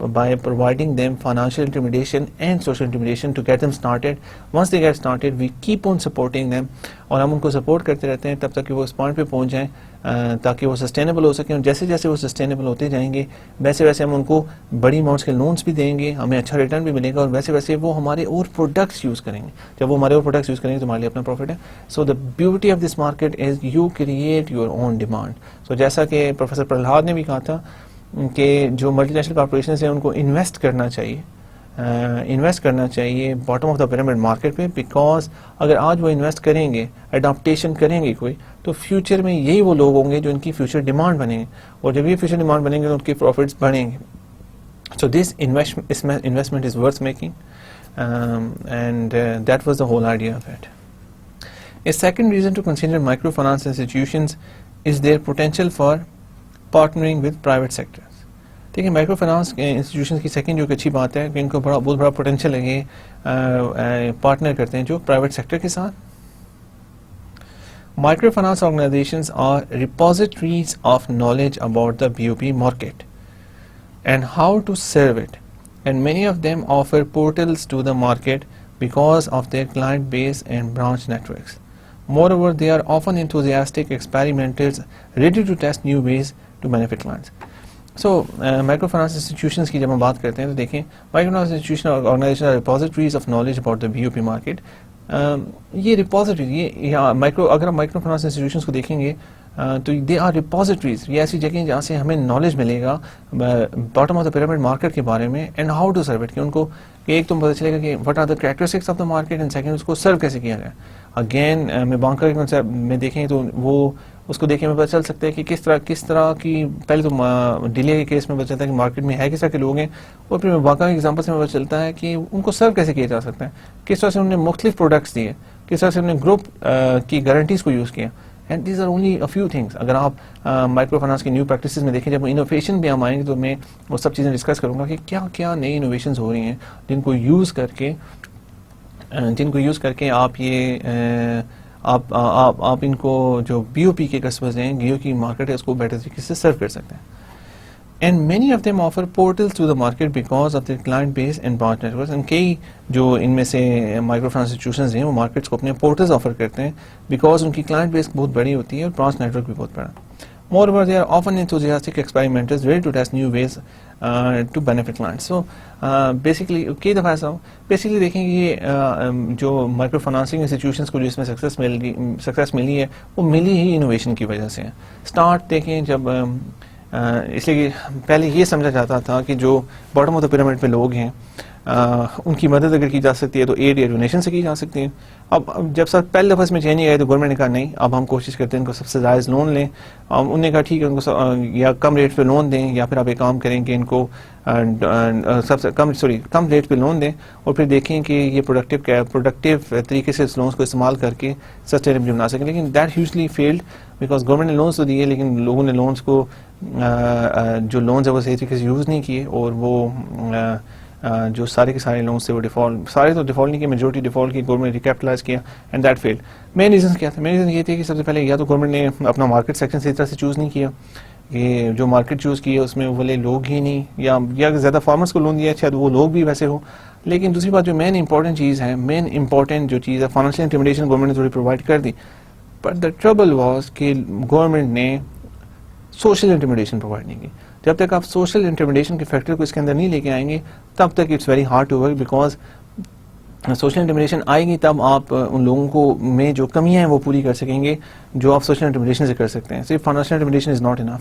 by providing them financial intermediation and social intermediation to get them started. Once they get started, we keep on supporting them, اور ہم ان کو سپورٹ کرتے رہتے ہیں تب تک کہ وہ اس پوائنٹ پہ پہنچ جائیں تاکہ وہ سسٹینیبل ہو سکیں. اور جیسے جیسے وہ سسٹینیبل ہوتے جائیں گے ویسے ویسے ہم ان کو بڑی اماؤنٹس کے لونس بھی دیں گے, ہمیں اچھا ریٹرن بھی ملے گا, اور ویسے ویسے وہ ہمارے اور پروڈکٹس یوز کریں گے. جب وہ ہمارے اور پروڈکٹس یوز کریں گے تو ہمارے لیے اپنا پروفٹ ہے. So the beauty of this market is you create your own demand. So جیسا کہ پروفیسر پرہلاد نے بھی کہا تھا کہ جو ملٹی نیشنل کارپوریشنز ہیں ان کو انویسٹ کرنا چاہیے bottom of the pyramid market پہ, بیکاز اگر آج وہ انویسٹ کریں گے, اڈاپٹیشن کریں گے کوئی, تو فیوچر میں یہی وہ لوگ ہوں گے جو ان کی فیوچر ڈیمانڈ بنیں گے, اور جب یہ فیوچر ڈیمانڈ بنیں گے تو ان کے پروفٹس بڑھیں گے. سو دس investment is worth making, and that was the whole idea of it. A second reason to consider microfinance institutions is their potential for partnering with private sectors. دیکھیں مائکرو فائنانس انسٹیٹیوشنس کی second جو اچھی بات ہے کہ ان کو بہت بڑا پوٹینشیل ہے کہ پارٹنر کرتے ہیں جو پرائیویٹ سیکٹر کے ساتھ. Micro finance organisations are repositories of knowledge about the BOP market and how to serve it, and many of them offer portals to the market because of their client base and branch networks. Moreover, they are often enthusiastic experimenters ready to test new ways to benefit clients. So micro finance institutions کی جب ہم بات کرتے ہیں تو دیکھیں micro finance institution organization are repositories of knowledge about the BOP market. یہ repository اگر ہم مائکرو فائنانس انسٹیٹیوشنس کو دیکھیں گے تو دے آر ریپوزیٹریز, یہ ایسی جگہیں جہاں سے ہمیں نالج ملے گا bottom of the pyramid market کے بارے میں, and how to serve it, کہ ان کو کہ ایک تو پتہ چلے گا کہ what are the characteristics of the market, and second اس کو سرو کیسے کیا جائے. اگین میں بانکا کے کنسیپٹ میں دیکھیں تو وہ اس کو دیکھیں میں پتہ چل سکتا ہے کہ کس طرح کی پہلے تو ڈیلے کے کیس میں پتہ چلتا ہے کہ مارکیٹ میں ہے کس طرح کے لوگ ہیں, اور پھر بانکا کے ایگزامپل سے پتہ چلتا ہے کہ ان کو سرو کیسے کیا جا سکتا ہے, کس طرح سے انہوں نے مختلف پروڈکٹس دیے, کس طرح سے انہوں نے گروپ کی گارنٹیز کو یوز کیا. And these are only a few things. اگر آپ مائکرو فائنانس کی نیو پریکٹسز میں دیکھیں, جب انوویشن بھی ہم آئیں گے تو میں وہ سب چیزیں ڈسکس کروں گا کہ کیا کیا نئی انوویشنز ہو رہی ہیں جن کو یوز کر کے آپ یہ آپ ان کو جو BOP کے کسبز ہیں, BOP کی مارکیٹ ہے, اس کو بیٹر طریقے سے سرو کر سکتے ہیں. And many of them offer portals to the market because of their client base and branch networks. And کئی جو ان میں سے مائکرو فائنانس انسٹیٹیوشنز ہیں وہ مارکیٹس کو اپنے پورٹلز آفر کرتے ہیں بیکاز ان کی کلائنٹ بیس بہت بڑی ہوتی ہے اور برانچ نیٹورک بھی بہت بڑا. Moreover, they are often enthusiastic experimenters ready to test new ways to benefit clients. So basically کئی دفعہ ایسا ہو بیسکلی دیکھیں کہ یہ جو مائکرو فائنانسنگ انسٹیٹیوشنس کو جو اس میں سکسیس ملی ہے وہ ملی ہی انوویشن کی وجہ سے ہے. اسٹارٹ دیکھیں جب اس لیے پہلے یہ سمجھا جاتا تھا کہ جو باٹم آف دا پیرامڈ پہ لوگ ہیں ان کی مدد اگر کی جا سکتی ہے تو ایڈ یا ڈونیشن سے کی جا سکتی ہے. اب جب سب پہلے دفعہ اس میں چینج آئے تو گورنمنٹ نے کہا نہیں, اب ہم کوشش کرتے ہیں ان کو سبسڈائز لون لیں. انہوں نے کہا ٹھیک ہے ان کو یا کم ریٹ پہ لون دیں, یا پھر آپ ایک کام کریں کہ ان کو سب سے کم ریٹ پہ لون دیں, اور پھر دیکھیں کہ یہ پروڈکٹیو طریقے سے اس لونس کو استعمال کر کے سسٹینیبل بنا سکیں. لیکن دیٹ ہیوجلی فیلڈ بیکاز گورنمنٹ نے لونس تو دیے لیکن لوگوں نے لونس کو جو لونس ہے وہ صحیح طریقے سے یوز نہیں کیے, اور وہ جو سارے کے سارے لونس تھے وہ ڈیفالٹ, سارے تو ڈیفالٹ نہیں کیے, میجورٹی ڈیفالٹ کی, گورنمنٹ ریکیپٹلائز کیا and that field. Main reasons کیا تھا؟ مین ریزن یہ تھے کہ سب سے پہلے یا تو گورنمنٹ نے اپنا مارکیٹ سیکشن صحیح طرح سے چوز نہیں کیا, کہ جو مارکیٹ چوز کی ہے اس میں والے لوگ ہی نہیں, یا زیادہ فارمرس کو لون دیا شاید وہ لوگ بھی ویسے ہو. لیکن دوسری بات جو مین امپورٹنٹ چیز ہے, مین امپورٹنٹ جو چیز ہے, فائنینشیل انٹیمیڈیشن گورنمنٹ نے تھوڑی پرووائڈ کر دی, بٹ دا ٹربل واز کہ گورنمنٹ نے سوشل انٹیمیڈیشن پرووائڈ نہیں کی. جب تک آپ سوشل انٹیمیڈیشن کے فیکٹر کو اس کے اندر نہیں لے کے آئیں گے تب تک it's very hard to work, because social intermediation آئے گی تب آپ ان لوگوں کو میں جو کمیاں ہیں وہ پوری کر سکیں گے جو آپ سوشل انٹیمیڈیشن سے کر سکتے ہیں. صرف financial intermediation is not enough.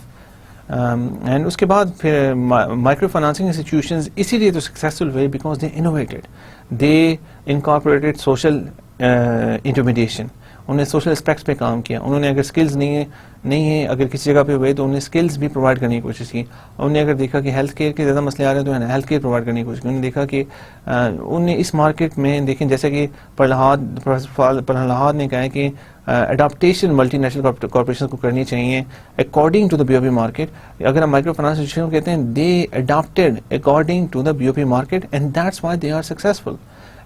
And اس کے بعد پھر مائکرو فائنانسنگ انسٹیٹیوشنز اسی لیے تو سکسیزفل ہوئے because they innovated, they incorporated social intimidation. انہوں نے سوشل اسپیکٹس پہ کام کیا. انہوں نے اگر اسکلز نہیں ہیں اگر کسی جگہ پہ ہوئے تو انہوں نے اسکلز بھی پرووائڈ کرنے کی کوشش کی. انہوں نے اگر دیکھا کہ ہیلتھ کیئر کے زیادہ مسئلے آ رہے ہیں تو انہوں نے ہیلتھ کیئر پرووائڈ کرنے کی کوشش کی. انہوں نے دیکھا کہ انہوں نے اس مارکیٹ میں دیکھیں جیسے کہ پرہلاد نے کہا ہے کہ اڈاپٹیشن ملٹی نیشنل کارپوریشن کو کرنی چاہیے according to the BOP market. اگر ہم مائکرو فائنانس انسٹیٹیوشن کہتے ہیں they adapted according to the BOP market and that's why they are successful.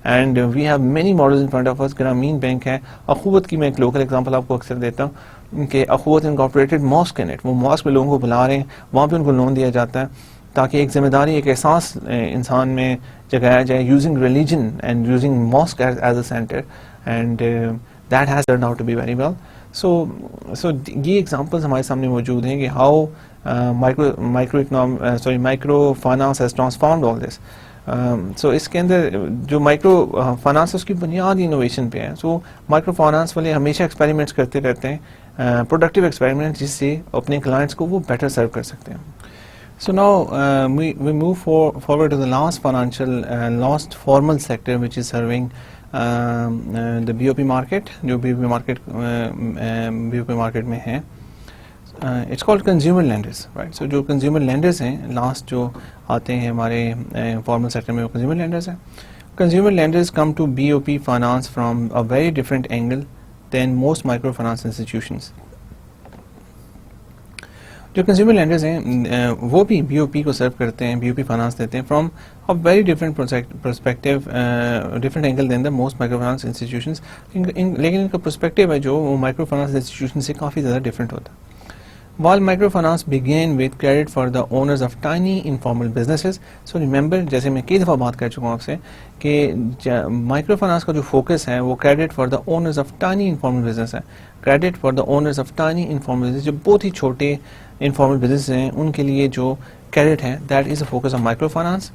And we have many models in front of us. Grameen bank ہے, اخوت کی میں ایک local example آپ کو اکثر دیتا ہوں کہ اخوت انکارپوریٹڈ ماسک ان اٹ, وہ ماسک میں لوگوں کو بلا رہے ہیں, وہاں پہ ان کو لون دیا جاتا ہے. تاکہ ایک ذمہ داری, ایک احساس انسان میں جگایا جائے, using religion and using mosque as a centre, and that has turned out to be very well. So یہ ایگزامپلس ہمارے سامنے موجود ہیں کہ how micro finance has transformed all this. So اس کے اندر جو مائکرو فائنانس اس کی بنیاد انوویشن پہ ہے. سو مائکرو فائنانس والے ہمیشہ ایکسپیریمنٹس کرتے رہتے ہیں, پروڈکٹیو ایکسپیریمنٹ, جس سے اپنے کلائنٹس کو وہ بیٹر سرو کر سکتے ہیں. So now we move forward to the last formal sector, which is serving the BOP market, جو BOP market میں ہے. It's called consumer lenders, right? So جو consumer lenders ہیں, last جو آتے ہیں ہمارے formal sector میں, وہ consumer lenders ہیں. Consumer lenders come to BOP finance from a very different angle than most microfinance institutions. جو کنزیومر لینڈرز ہیں وہ بھی بی او پی کو سرو کرتے ہیں, بی او پی فائنانس دیتے ہیں from a very different perspective, different angle than the most micro finance institutions. لیکن ان کا پرسپیکٹیو ہے جو وہ مائکرو فائنانس انسٹیٹیوشن سے کافی زیادہ ڈفرینٹ ہوتا ہے. While microfinance began with credit for the owners of tiny informal businesses, so remember, جیسے میں کئی دفعہ بات کر چکا ہوں آپ سے کہ مائکرو فائنانس کا جو فوکس ہے وہ credit for the owners of tiny informal business ہے. Credit for the owners of tiny informal business, جو بہت ہی چھوٹے انفارمل بزنس ہیں, ان کے لیے جو کریڈٹ ہے, that is a focus of micro finance.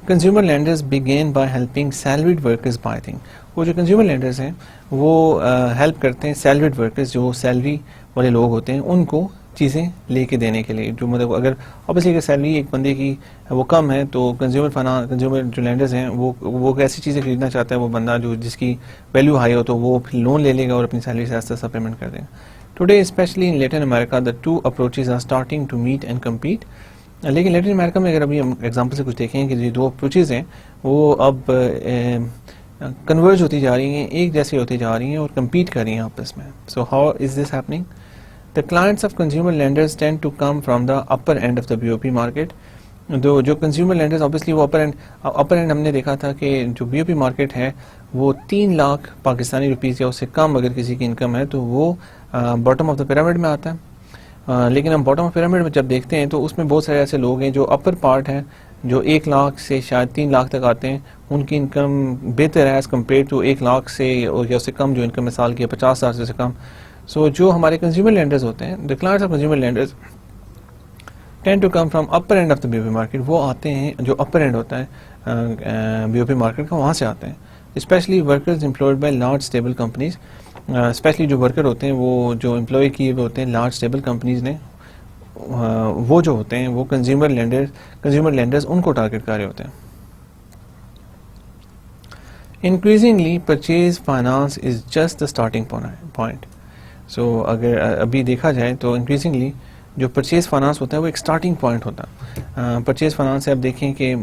Consumer landers begin by helping salaried workers by thing. وہ جو کنزیومر لینڈرز ہیں وہ ہیلپ کرتے ہیں سیلریڈ ورکرز, جو سیلری والے لوگ ہوتے ہیں, ان کو چیزیں لے کے دینے کے لیے. جو مطلب اگر obviously اگر سیلری ایک بندے کی وہ کم ہے تو کنزیومر جو لینڈرز ہیں وہ ایسی چیزیں خریدنا چاہتا ہے وہ بندہ جو جس کی ویلیو ہائی ہو, تو وہ پھر لون لے لے گا اور اپنی سیلری سے آہستہ پیمنٹ کر دے گا. Today especially in Latin America the two approaches are starting to meet and compete. لیکن لیٹن امریکہ میں اگر ابھی ہم ایگزامپل سے کچھ دیکھیں کہ یہ دو اپروچز ہیں وہ اب کنورج ہوتی جا رہی ہیں, ایک جیسی ہوتی جا رہی ہیں اور کمپیٹ کر رہی ہیں آپس میں. So how is this happening? The clients of consumer lenders tend to come from the upper end of the BOP market. جو consumer lenders obviously وہ upper end ہم نے دیکھا تھا کہ جو BOP market ہے وہ 3 لاکھ پاکستانی روپیز یا اس سے کم اگر کسی کی انکم ہے تو وہ باٹم آف دا پیرامڈ میں آتا ہے. لیکن ہم باٹم آف پیرامڈ میں جب دیکھتے ہیں تو اس میں بہت سارے ایسے لوگ ہیں جو اپر پارٹ ہیں, جو 1 لاکھ سے شاید 3 لاکھ تک آتے ہیں, ان کی انکم بہتر ہے ایز کمپیئر ٹو 1 لاکھ سے یا اس سے کم جو انکم مثال کی ہے 50,000 سے کم. سو جو ہمارے کنزیومر لینڈرز ہوتے ہیں, the clients of consumer lenders tend to come from upper end of the BOP market. وہ آتے ہیں جو upper end ہوتا ہے BOP market کا, وہاں سے آتے ہیں. especially workers employed by large stable companies. especially جو ورکر ہوتے ہیں وہ جو امپلائی کیے ہوئے ہوتے ہیں لارج اسٹیبل کمپنیز نے, وہ جو ہوتے ہیں وہ کنزیومر لینڈرز ان کو ٹارگیٹ کر رہے ہوتے ہیں. Increasingly purchase finance is just the starting point. سو اگر ابھی دیکھا جائے تو انکریزنگلی جو پرچیز فائنانس ہوتا ہے وہ ایک اسٹارٹنگ پوائنٹ ہوتا ہے. پرچیز فائنانس سے آپ دیکھیں کہ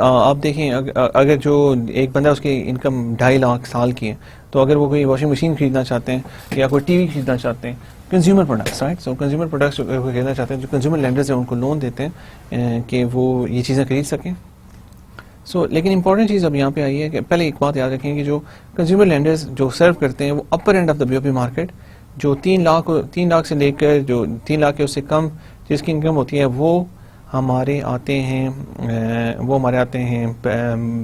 آپ دیکھیں اگر جو ایک بندہ اس کی انکم 2.5 لاکھ سال کی ہے, تو اگر وہ کوئی واشنگ مشین خریدنا چاہتے ہیں یا کوئی ٹی وی خریدنا چاہتے ہیں, consumer products, right. So consumer products خریدنا چاہتے ہیں, جو کنزیومر لینڈرز ہیں ان کو لون دیتے ہیں کہ وہ یہ چیزیں خرید سکیں. سو لیکن امپورٹنٹ چیز اب یہاں پہ آئی ہے کہ پہلے ایک بات یاد رکھیں کہ جو کنزیومر لینڈرز جو سرو کرتے ہیں وہ upper end of the BOP market, جو 3 لاکھ سے لے کر جو 3 لاکھ کے اس سے کم جس کی انکم ہوتی ہے وہ ہمارے آتے ہیں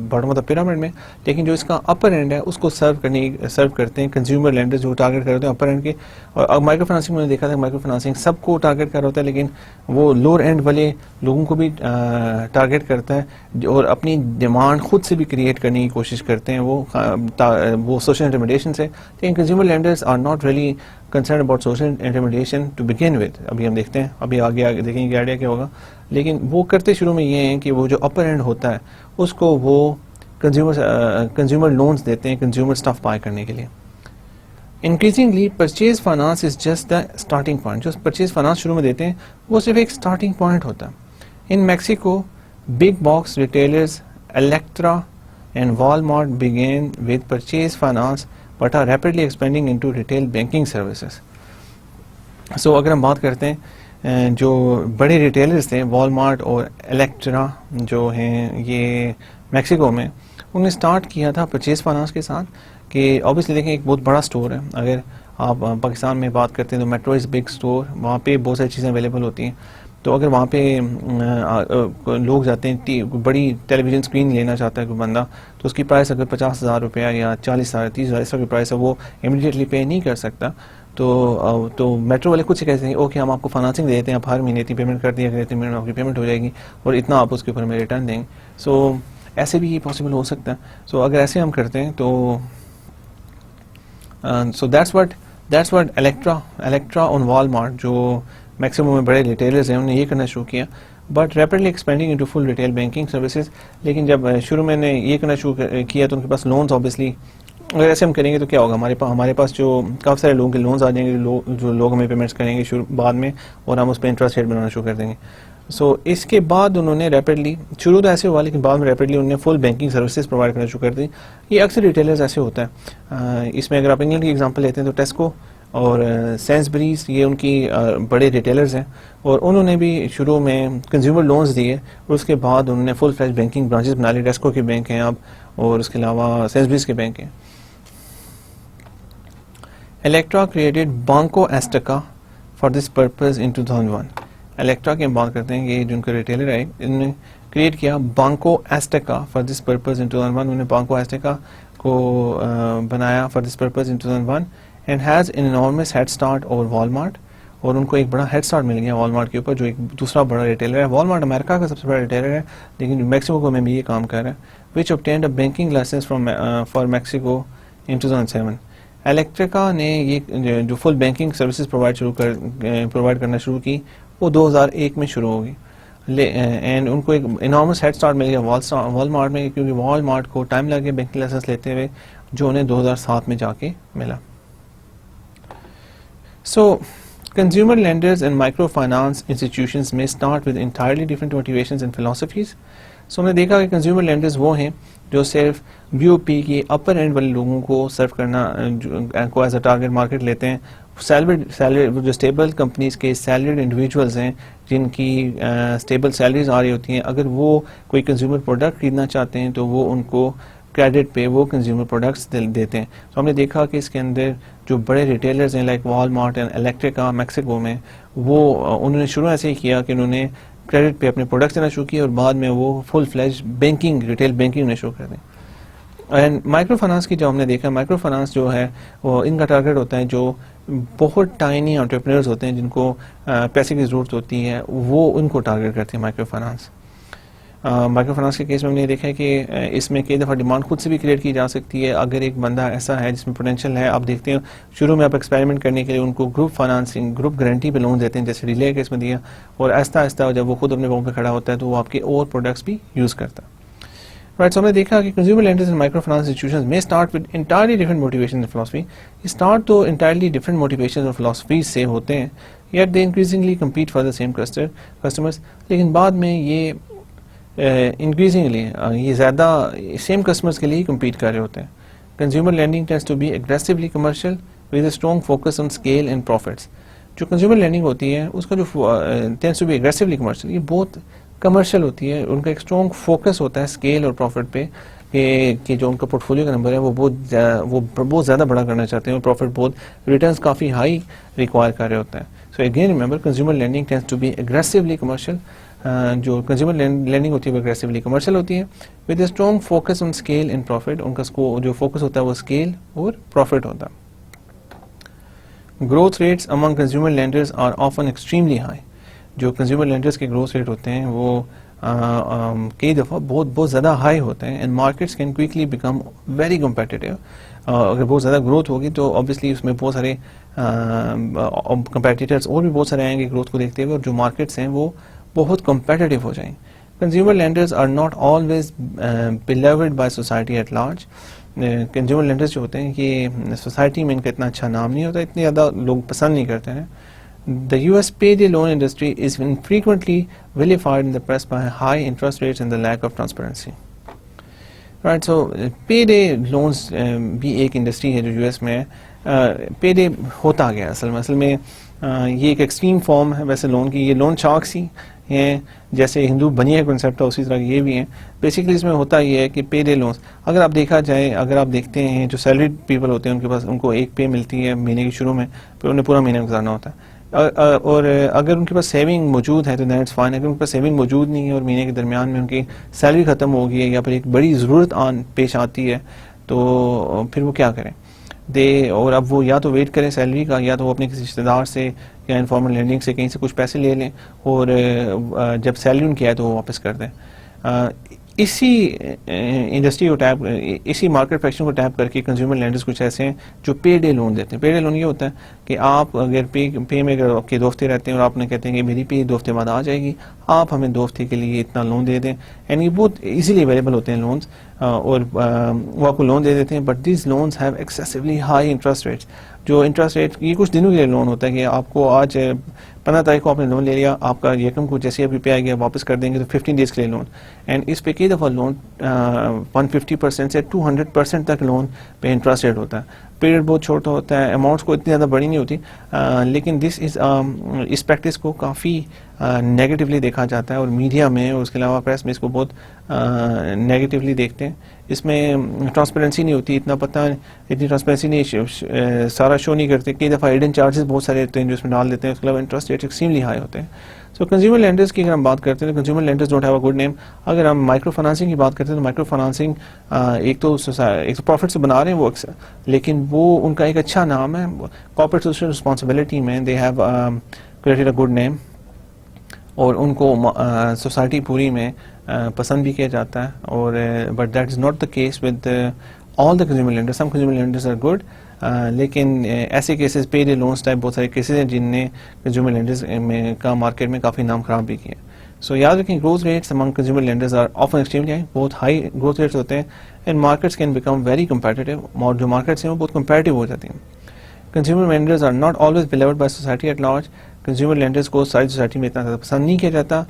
باٹم آف دا پیرامڈ میں. لیکن جو اس کا اپر اینڈ ہے اس کو سرو کرتے ہیں کنزیومر لینڈرز جو ٹارگیٹ کر رہے ہوتے ہیں اپر اینڈ کے. اور مائکرو فائنانسنگ میں نے دیکھا تھا مائکرو فائنانسنگ سب کو ٹارگیٹ کر رہا ہوتا ہے, لیکن وہ لوور اینڈ والے لوگوں کو بھی ٹارگیٹ کرتا ہے اور اپنی ڈیمانڈ خود سے بھی کریٹ کرنے کی کوشش کرتے ہیں وہ سوشل انٹرمیڈیشن سے. لیکن consumer lenders are not really concern about social intermediation to begin with. ابھی ہم دیکھتے ہیں, ابھی آگے دیکھیں گے آئیڈیا کیا ہوگا. لیکن وہ کرتے شروع میں یہ ہیں کہ وہ جو اپر اینڈ ہوتا ہے اس کو وہ کنزیومر لونز دیتے ہیں کنزیومر اسٹف بائی کرنے کے لیے. Increasingly purchase finance is just the starting point. جو پرچیز فائنانس شروع میں دیتے ہیں وہ صرف ایک اسٹارٹنگ پوائنٹ ہوتا ہے. In Mexico big box retailers Elektra and Walmart begin with purchase finance but are rapidly expanding into retail banking services. So اگر ہم بات کرتے ہیں جو بڑے ریٹیلرز تھے والمارٹ اور الیکٹرا جو ہیں یہ میکسیکو میں, انہوں نے اسٹارٹ کیا تھا پرچیز فائنانس کے ساتھ, کہ اوبیسلی دیکھیں ایک بہت بڑا اسٹور ہے. اگر آپ پاکستان میں بات کرتے ہیں تو میٹرو از بگ اسٹور, وہاں پہ بہت ساری چیزیں اویلیبل ہوتی ہیں. تو اگر وہاں پہ لوگ جاتے ہیں, بڑی ٹیلی ویژن اسکرین لینا چاہتا ہے کوئی بندہ, تو اس کی پرائس اگر 50,000 روپیہ یا 40,000 30,000 اس طرح کی پرائس ہے, وہ امیڈیٹلی پے نہیں کر سکتا. تو میٹرو والے خود سے کہتے ہیں اوکے ہم آپ کو فائنانسنگ دے دیتے ہیں, آپ ہر مہینے اتنی پیمنٹ کر دیا کریں, 3 مہینے میں آپ کی پیمنٹ ہو جائے گی اور اتنا آپ اس کے اوپر میں ریٹرن دیں گے. سو ایسے بھی یہ پاسبل ہو سکتا ہے. سو اگر ایسے ہم کرتے ہیں تو so that's what Electra on Walmart, جو میکسیمم میں بڑے ریٹیلرز ہیں, انہوں نے یہ کرنا شروع کیا, but rapidly expanding into full retail banking services. لیکن جب شروع میں نے یہ کرنا شروع کیا تو ان کے پاس لونز اوبیسلی, اگر ایسے ہم کریں گے تو کیا ہوگا, ہمارے پاس جو کافی سارے لوگوں کے لونز آ جائیں گے, جو لوگ ہمیں پیمنٹس کریں گے بعد میں, اور ہم اس پہ انٹرسٹ ریٹ بنانا شروع کر دیں گے. سو اس کے بعد انہوں نے ریپڈلی, شروع تو ایسے ہوا لیکن بعد میں ریپڈلی انہوں نے فل بینکنگ سروسز پرووائڈ کرنا شروع کر دی. یہ اکثر ریٹیلرز ایسے ہوتا ہے. اس میں اگر آپ انگلینڈ کی ایگزامپل لیتے ہیں تو ٹیسکو اور سینسبریز, یہ ان کی بڑے ریٹیلرز ہیں, اور انہوں نے بھی شروع میں کنزیومر لونز دیے, اور اس کے بعد انہوں نے فل فلیج بینکنگ برانچز بنا لی. ٹیسکو کے بینک ہیں اب, اور اس کے علاوہ سینسبریز کے بینک ہیں. Elektra created Banco Azteca for this purpose in 2001. Elektra کی ہم بات کرتے ہیں, یہ جو ان کا ریٹیلر ہے, انہوں نے کریٹ کیا بانکو Azteca for this purpose in 2001. انہوں نے بانکو ایسٹکا کو بنایا for this purpose in 2001 and has an enormous head start over Walmart. اور ان کو ایک بڑا ہیڈ اسٹارٹ مل گیا والمارٹ کے اوپر, جو ایک دوسرا بڑا ریٹیلر ہے. والمارٹ امریکہ کا سب سے بڑا ریٹیلر ہے, لیکن میکسیکو میں بھی یہ کام کر رہا ہے. وچ obtained a banking license for Mexico in 2007. الیکٹریکا نے یہ جو فل بینکنگ سروسز پرووائڈ کرنا شروع کی, وہ 2001 میں شروع ہوگی. اینڈ ان کو ایک انارمس ہیڈ اسٹارٹ مل گیا والمارٹ میں, کیونکہ والمارٹ کو ٹائم لگے بینکنگ لائسنس لیتے ہوئے, جو انہیں 2007 میں جا کے ملا. سو consumer lenders and microfinance institutions may start with entirely different motivations and philosophies. So ہم نے دیکھا کہ کنزیومر لینڈرز وہ ہیں جو صرف بی او پی کی اپر اینڈ والے لوگوں کو سرو کرنا کو ایز اے ٹارگیٹ مارکیٹ لیتے ہیں. سیلری جو اسٹیبل کمپنیز کے سیلریڈ انڈیویجولز ہیں, جن کی اسٹیبل سیلریز آ رہی ہوتی ہیں, اگر وہ کوئی کنزیومر پروڈکٹ خریدنا چاہتے ہیں تو وہ ان کو کریڈٹ پہ وہ کنزیومر پروڈکٹس دیتے ہیں. تو ہم نے دیکھا کہ اس کے اندر جو بڑے ریٹیلرز ہیں لائک والمارٹ اینڈ الیکٹریکا میکسیکو میں, وہ انہوں نے شروع ایسے ہی کیا کہ انہوں نے کریڈٹ پہ اپنے پروڈکٹس دینا شروع کیے, اور بعد میں وہ فل فلیج بینکنگ ریٹیل بینکنگ نے شروع کر دیں. اینڈ مائکرو فائنانس کی جو ہم نے دیکھا, مائکرو فائنانس جو ہے وہ ان کا ٹارگیٹ ہوتا ہے جو بہت ٹائنی انٹرپرینرز ہوتے ہیں, جن کو پیسے کی ضرورت ہوتی ہے, وہ ان کو ٹارگیٹ کرتے ہیں مائکرو فائنانس. مائکرو فائنانس کے کیس میں ہم نے دیکھا ہے کہ اس میں کئی دفعہ ڈیمانڈ خود سے بھی کریٹ کی جا سکتی ہے. اگر ایک بندہ ایسا ہے جس میں پوٹینشیل ہے, آپ دیکھتے ہیں شروع میں آپ ایکسپیریمنٹ کرنے کے لیے ان کو گروپ فائنانسنگ, گروپ گارنٹی پہ لون دیتے ہیں, جیسے ریلے کے کیس میں دیا, اور آہستہ آہستہ جب وہ خود اپنے پاؤں پہ کھڑا ہوتا ہے تو وہ آپ کے اور پروڈکٹس بھی یوز کرتا ہے. رائٹ, سو ہم نے دیکھا کہ consumer lenders and micro finance institutions میں start with entirely different motivation and philosophy. Start تو انٹائرلی ڈفرنٹ موٹیویشن اور فلاسفیز سے ہوتے ہیں, yet they increasingly compete for the same customers. لیکن بعد میں یہ انکریزنگلی یہ زیادہ سیم کسٹمرز کے لیے ہی کمپیٹ کر رہے ہوتے ہیں. Consumer lending tends to be aggressively commercial with a strong focus on scale and profits. جو کنزیومر لینڈنگ ہوتی ہے اس کا جو tends to be aggressively commercial, یہ بہت کمرشل ہوتی ہے. ان کا ایک اسٹرانگ فوکس ہوتا ہے اسکیل اور پروفٹ پہ, کہ جو ان کا پورٹ فولیو کا نمبر ہے وہ بہت زیادہ بڑا کرنا چاہتے ہیں, اور پروفٹ بہت ریٹرنس کافی ہائی ریکوائر کر رہے ہوتے ہیں. So again remember, consumer lending tends to be aggressively commercial. جو کنزیومر لینڈنگ ہوتی ہے وہ ایگریسولی کمرشل ہوتی ہے with a strong focus on scale and profit. ان کا جو فوکس ہوتا ہے وہ اسکیل اور پروفٹ ہوتا ہے. Growth rates among consumer lenders are often extremely high. جو کنزیومر لینڈرز کے گروتھ ریٹ ہوتے ہیں وہ کئی دفعہ بہت زیادہ ہائی ہوتے ہیں. And markets can quickly become very competitive. اگر بہت زیادہ گروتھ ہوگی تو اوبیسلی اس میں بہت سارے کمپیٹیٹرس اور بھی بہت سارے آئیں گے گروتھ کو دیکھتے ہوئے, اور جو مارکیٹس ہیں وہ بہت کمپیٹیٹیو ہو جائیں. Consumer lenders are not always beloved by society at large. Consumer lenders جو ہوتے ہیں کہ سوسائٹی میں ان کا اتنا اچھا نام نہیں ہوتا, اتنے زیادہ لوگ پسند نہیں کرتے ہیں. The US payday loan industry is infrequently vilified in the press by high interest rates and the lack of transparency. Right, so payday loans بھی ایک انڈسٹری ہے جو یو ایس میں پے ڈے ہوتا گیا. اصل میں یہ ایک ایکسٹریم فارم ہے ویسے لون کی. یہ لون شارکس ہی ہیں جیسے ہندو بنیا کنسیپٹ ہے اسی طرح یہ بھی ہیں. بیسیکلی اس میں ہوتا یہ ہے کہ پے ڈے لونس اگر آپ دیکھا جائے, اگر آپ دیکھتے ہیں جو سیلریڈ پیپل ہوتے ہیں ان کے پاس ان کو ایک پے ملتی ہے مہینے کے شروع میں, پھر انہیں پورا مہینہ گزارنا ہوتا ہے. اور اگر ان کے پاس سیونگ موجود ہے تو دیٹس فائن. اگر ان کے پاس سیونگ موجود نہیں ہے اور مہینے کے درمیان میں ان کی سیلری ختم ہو گئی ہے یا پھر ایک بڑی ضرورت پیش آتی ہے تو پھر وہ کیا کریں اور اب وہ یا تو ویٹ کریں سیلری کا, یا تو وہ اپنے کسی رشتے دار سے یا انفارمل لینڈنگ سے کہیں سے کچھ پیسے لے لیں اور جب سیلری ان کی آئے تو وہ واپس کر دیں. اسی انڈسٹری کو ٹیپ, اسی مارکیٹ فریکشن کو ٹیپ کر کے کنزیومر لینڈرز کچھ ایسے ہیں جو پے ڈے لون دیتے ہیں. پے ڈے لون یہ ہوتا ہے کہ آپ اگر پے میں اگر آپ کے 2 ہفتے رہتے ہیں اور آپ نے کہتے ہیں کہ میری پے 2 ہفتے بعد آ جائے گی, آپ ہمیں 2 ہفتے کے لیے اتنا لون دے دیں. یعنی بہت ایزیلی اویلیبل ہوتے ہیں لونس اور وہ آپ کو لون دے دیتے ہیں. But these loans have excessively high interest rates. جو انٹرسٹ ریٹ یہ کچھ دنوں کے لیے لون ہوتا ہے کہ آپ کو آج 15 تاریخ کو آپ نے لون لے لیا, آپ کا یکم کو جیسے ابھی پہ آ گیا واپس کر دیں گے تو 15 ڈیز کے لیے لون. اینڈ اس پہ کئی دفعہ لون 150% سے 200% تک لون پہ انٹرسٹ ریٹ ہوتا ہے. پیریڈ بہت چھوٹا ہوتا ہے, اماؤنٹس کو اتنی زیادہ بڑی نہیں ہوتی, لیکن اس پریکٹس کو کافی نیگیٹیولی دیکھا جاتا ہے اور میڈیا میں اور اس کے علاوہ پریس میں اس کو بہت نیگیٹیولی دیکھتے ہیں. اس میں ٹرانسپیرنسی نہیں ہوتی, اتنی ٹرانسپیرنسی نہیں, سارا شو نہیں کرتے. کئی دفعہ ہڈن چارجز بہت سارے ہوتے ہیں جو اس میں ڈال دیتے ہیں. اس کے علاوہ انٹرسٹ ریٹ ایکسٹریملی ہائی ہوتے ہیں. سو کنزیومر لینڈرز کی اگر ہم بات کرتے ہیں تو consumer landers don't have a good name. اگر ہم مائکرو فائنانسنگ کی بات کرتے ہیں تو مائکرو فائنانسنگ ایک تو پروفٹ سے بنا رہے ہیں وہ اکثر, لیکن وہ ان کا ایک اچھا نام ہے. کارپوریٹ سوشل رسپانسبلٹی میں they have created a good name اور ان کو سوسائٹی پوری میں پسند بھی کیا جاتا ہے. اور but that is not the case with all the consumer lenders. Some consumer lenders are good, لیکن ایسے cases payday loans type بہت سارے کیسز ہیں جن نے کنزیومر لینڈرز کا مارکیٹ میں کافی نام خراب بھی کیا. سو یاد رکھیں growth rates among consumer lenders are often extremely high, بہت ہائی گروتھ ریٹس ہوتے ہیں. And markets can become very competitive, اور جو مارکیٹس ہیں وہ بہت کمپیٹیو ہو جاتی ہیں. Consumer lenders are not always beloved by society at large. Consumer lenders کو ساری سوسائٹی میں اتنا زیادہ پسند نہیں کیا جاتا,